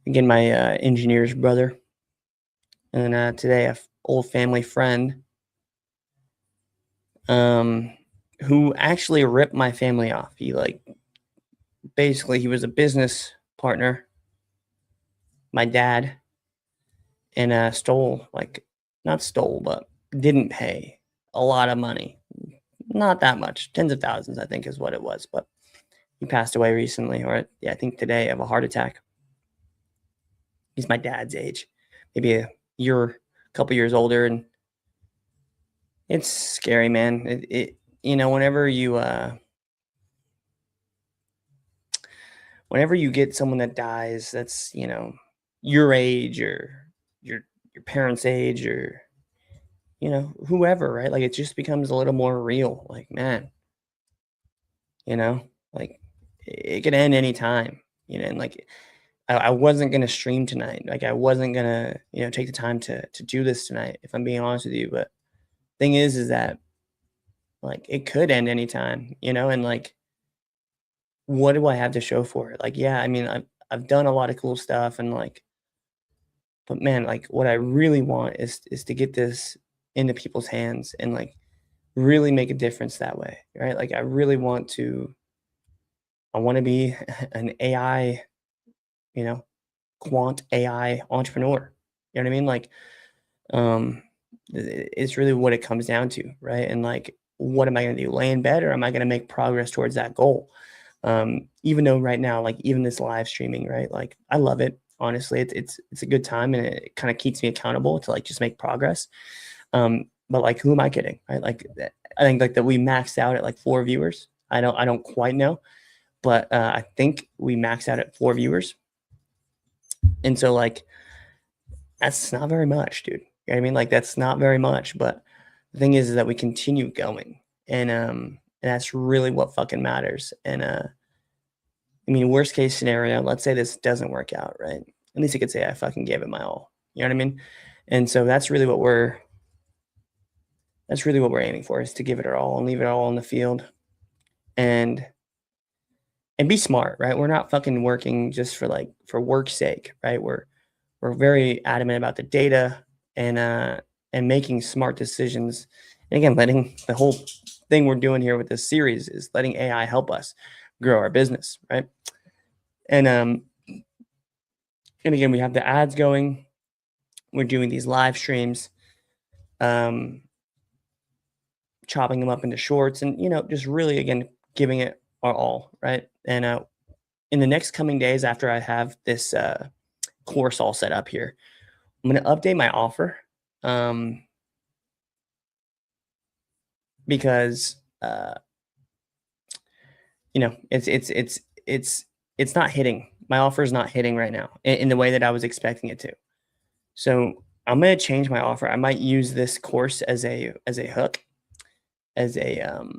Again, my engineer's brother, and today a old family friend, who actually ripped my family off. He basically he was a business partner, my dad, and stole not stole, but didn't pay a lot of money. Not that much, tens of thousands, I think, is what it was. But he passed away recently, or yeah, I think today, of a heart attack. He's my dad's age, maybe a couple years older, and it's scary, man. Whenever you get someone that dies, that's your age or your your parents' age or whoever, right? Like it just becomes a little more real. Like man, you know, like it could end anytime. And like I wasn't gonna stream tonight. Like I wasn't gonna take the time to do this tonight. If I'm being honest with you, but thing is that like it could end anytime. And like what do I have to show for it? Like yeah, I mean I've done a lot of cool stuff and like but man, like what I really want is to get this into people's hands and like really make a difference that way, right? Like I want to be an AI, you know, quant AI entrepreneur. You know what I mean? Like um it's really what it comes down to, right? And like what am I going to do? Lay in bed or am I going to make progress towards that goal? Even though right now, like even this live streaming, right? Like I love it. Honestly, it's a good time and it kind of keeps me accountable to like just make progress. But like who am I kidding? Right? Like I think like that we maxed out at like 4 viewers. I don't quite know, but I think we maxed out at 4 viewers. And so like that's not very much, dude. You know what I mean? Like that's not very much. But the thing is that we continue going. And that's really what fucking matters. And I mean, worst case scenario, let's say this doesn't work out, right? At least you could say I fucking gave it my all. You know what I mean? And so that's really what we're aiming for is to give it our all and leave it all on the field and be smart, right? We're not fucking working just for work's sake, right? We're very adamant about the data and making smart decisions. And again, letting the whole thing we're doing here with this series is letting AI help us grow our business, right? And again, we have the ads going. We're doing these live streams, um, chopping them up into shorts, and just really again giving it our all, right? And in the next coming days, after I have this course all set up here, I'm going to update my offer um, because it's not hitting. My offer is not hitting right now in the way that I was expecting it to. So I'm going to change my offer. I might use this course as a hook, as a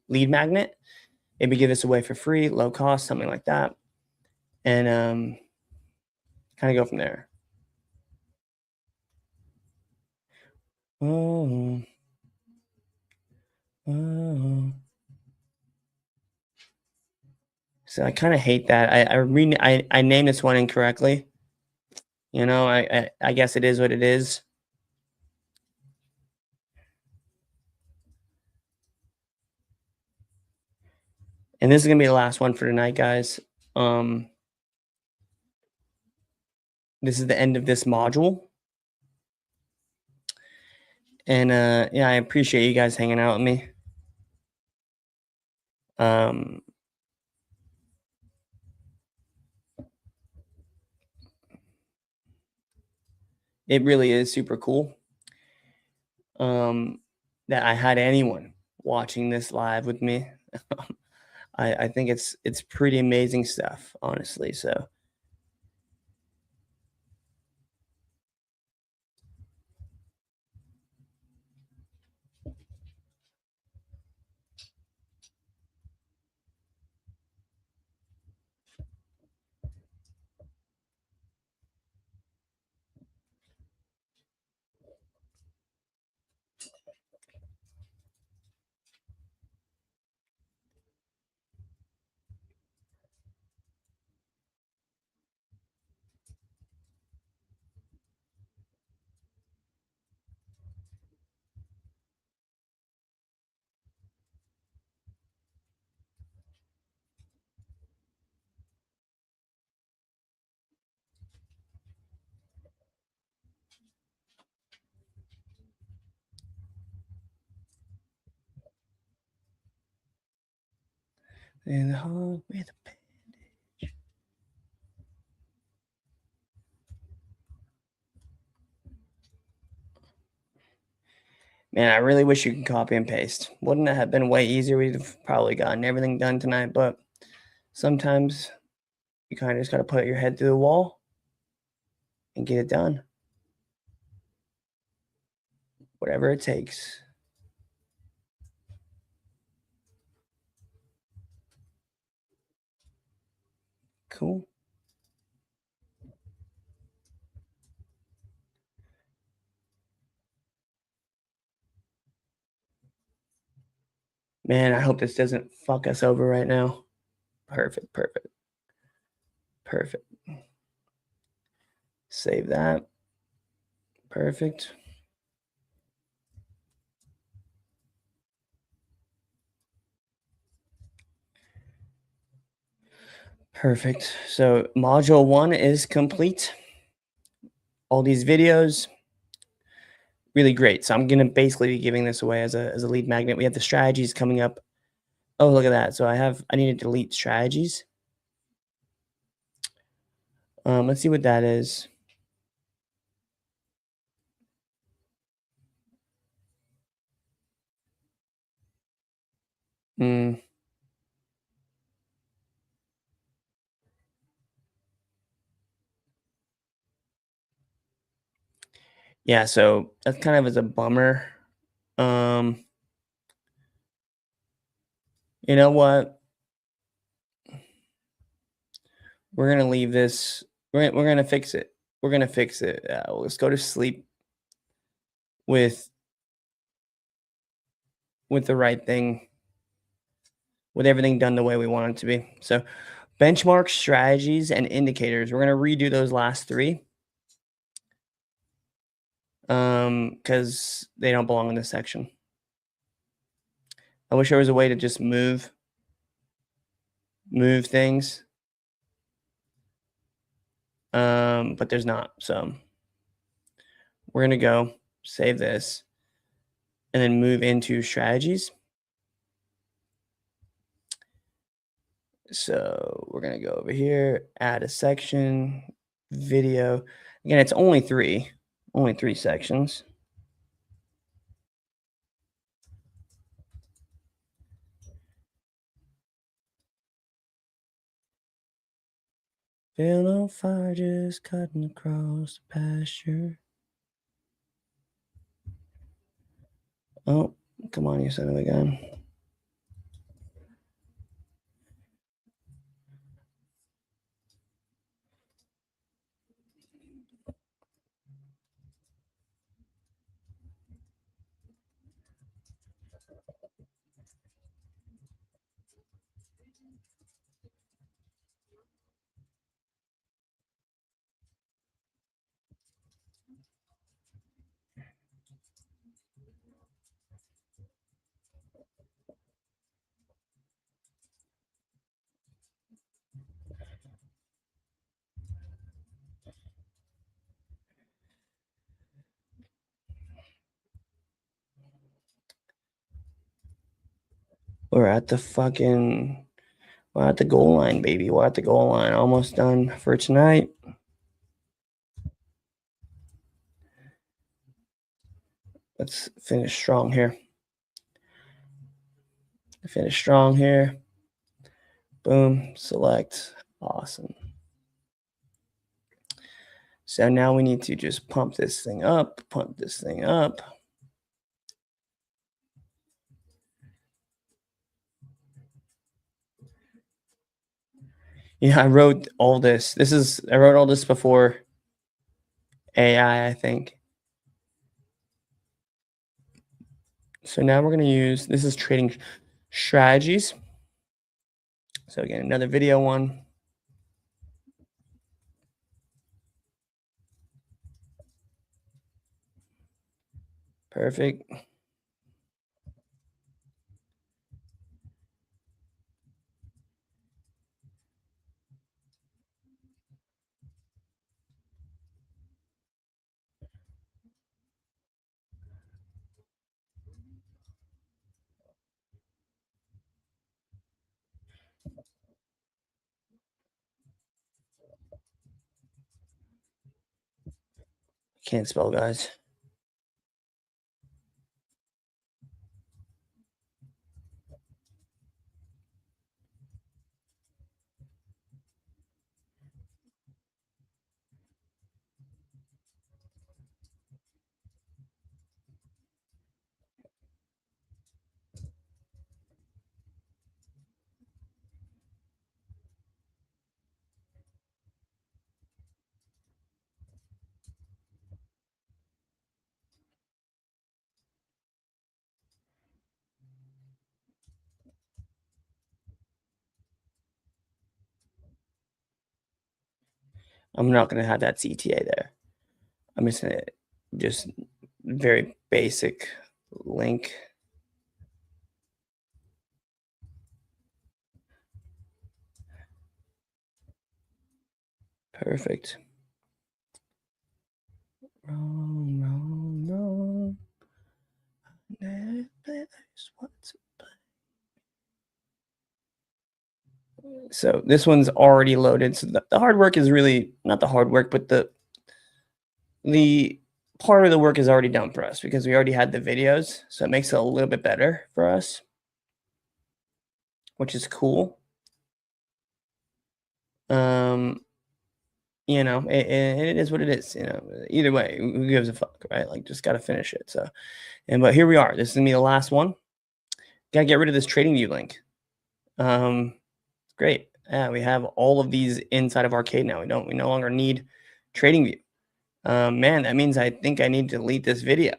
lead magnet. Maybe give this away for free, low cost, something like that, and kind of go from there. Oh, oh. So I kind of hate that. I named this one incorrectly. I guess it is what it is. And this is gonna be the last one for tonight, guys. This is the end of this module. And yeah, I appreciate you guys hanging out with me. Um it really is super cool that I had anyone watching this live with me. I think it's pretty amazing stuff, honestly. So in the hall with a man, I really wish you could copy and paste. Wouldn't that have been way easier? We'd have probably gotten everything done tonight, but sometimes you kind of just got to put your head through the wall and get it done, whatever it takes. Cool. Man, I hope this doesn't fuck us over right now. Perfect, perfect, perfect. Save that. Perfect. Perfect. So module 1 is complete. All these videos, really great. So I'm gonna basically be giving this away as a lead magnet. We have the strategies coming up. Oh, look at that. So I need to delete strategies. Let's see what that is. Mm, yeah, so that kind of is a bummer. Um, you know what? We're gonna leave this. We're gonna fix it. We're gonna fix it. Let's go to sleep with the right thing, with everything done the way we want it to be. So benchmark strategies and indicators. We're gonna redo those last three because they don't belong in this section. I wish there was a way to just move things, but there's not. So we're gonna go save this and then move into strategies. So we're gonna go over here, add a section, video. Again, it's only three sections. Feel on fire just cutting across the pasture. Oh, come on, you son of a gun. We're at the fucking We're at the goal line, baby. We're at the goal line. Almost done for tonight. Let's finish strong here. Finish strong here. Boom, select. Awesome. So now we need to just pump this thing up, pump this thing up. Yeah, I wrote all this. I wrote all this before AI, I think. So now we're going to use, this is trading strategies. So again, another video one. Perfect. Can't spell, guys. I'm not going to have that CTA there. I'm just going to just very basic link. Perfect. Wrong. So this one's already loaded. So the hard work is really not the hard work, but the part of the work is already done for us because we already had the videos. So it makes it a little bit better for us, which is cool. You know, it is what it is. You know, either way, who gives a fuck, right? Like, just got to finish it. So, but here we are. This is gonna be the last one. Got to get rid of this trading view link. Great. Yeah, we have all of these inside of Arcade now. We no longer need trading view. Man, that means I think I need to delete this video.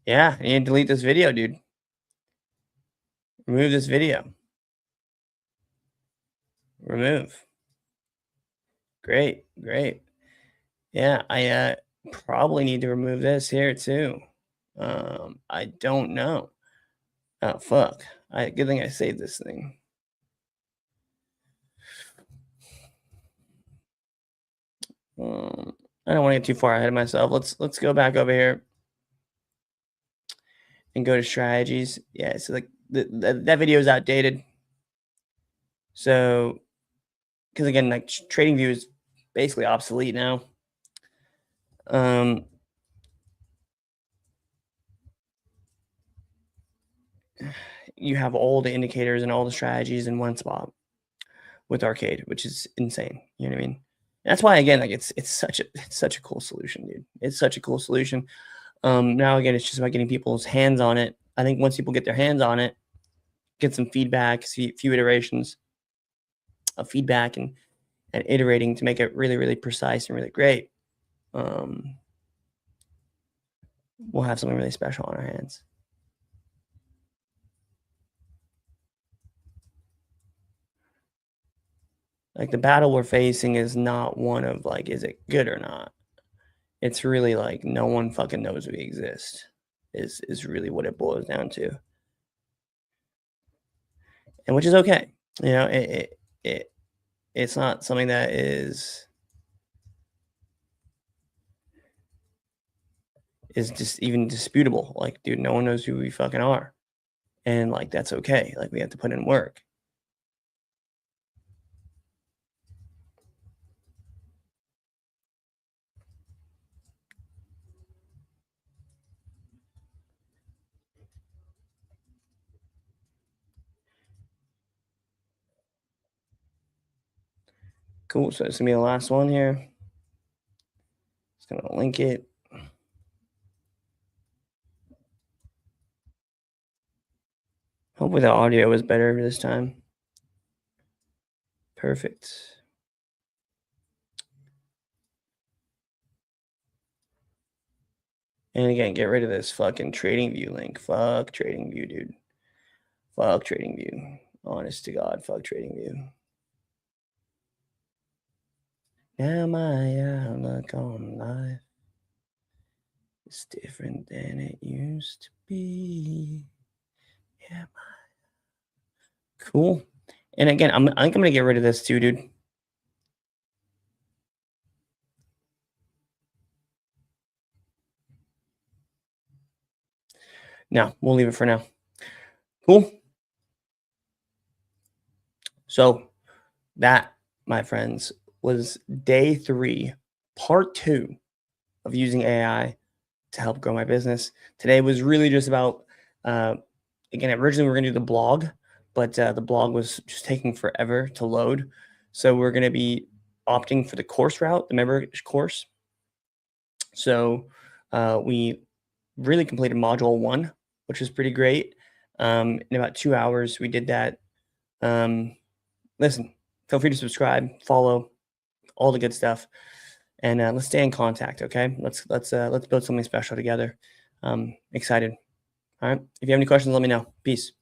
Yeah, I need to delete this video, dude. Remove this video. Remove. Great. Yeah, I probably need to remove this here too. I don't know. Oh fuck. Good thing I saved this thing. I don't want to get too far ahead of myself. Let's go back over here and go to strategies. Yeah, so like that video is outdated. So, because again, like trading view is basically obsolete now. You have all the indicators and all the strategies in one spot with Arcade, which is insane. You know what I mean? And that's why again, like it's such a cool solution, dude. It's such a cool solution. Now again, it's just about getting people's hands on it. I think once people get their hands on it, get some feedback, see a few iterations of feedback and iterating to make it really precise and really great, we'll have something really special on our hands. Like the battle we're facing is not one of like, is it good or not? It's really like no one fucking knows we exist. Is really what it boils down to, and which is okay. You know, it's not something that is just even disputable. Like, dude, no one knows who we fucking are, and like that's okay. Like we have to put in work. Cool. So it's gonna be the last one here. Just gonna link it. Hopefully the audio was better this time. Perfect. And again, get rid of this fucking trading view link. Fuck trading view, dude. Fuck trading view. Honest to God, fuck trading view. Now my outlook on life is different than it used to be. Yeah. Cool. And again, I think I'm gonna get rid of this too, dude. No, we'll leave it for now. Cool. So that, my friends, was day 3, part 2 of using AI to help grow my business. Today was really just about, again, originally we were gonna do the blog, but the blog was just taking forever to load. So we're gonna be opting for the course route, the member course. So we really completed module 1, which was pretty great. In about 2 hours, we did that. Listen, feel free to subscribe, follow, all the good stuff, and let's stay in contact. Okay, let's build something special together. Excited. All right. If you have any questions, let me know. Peace.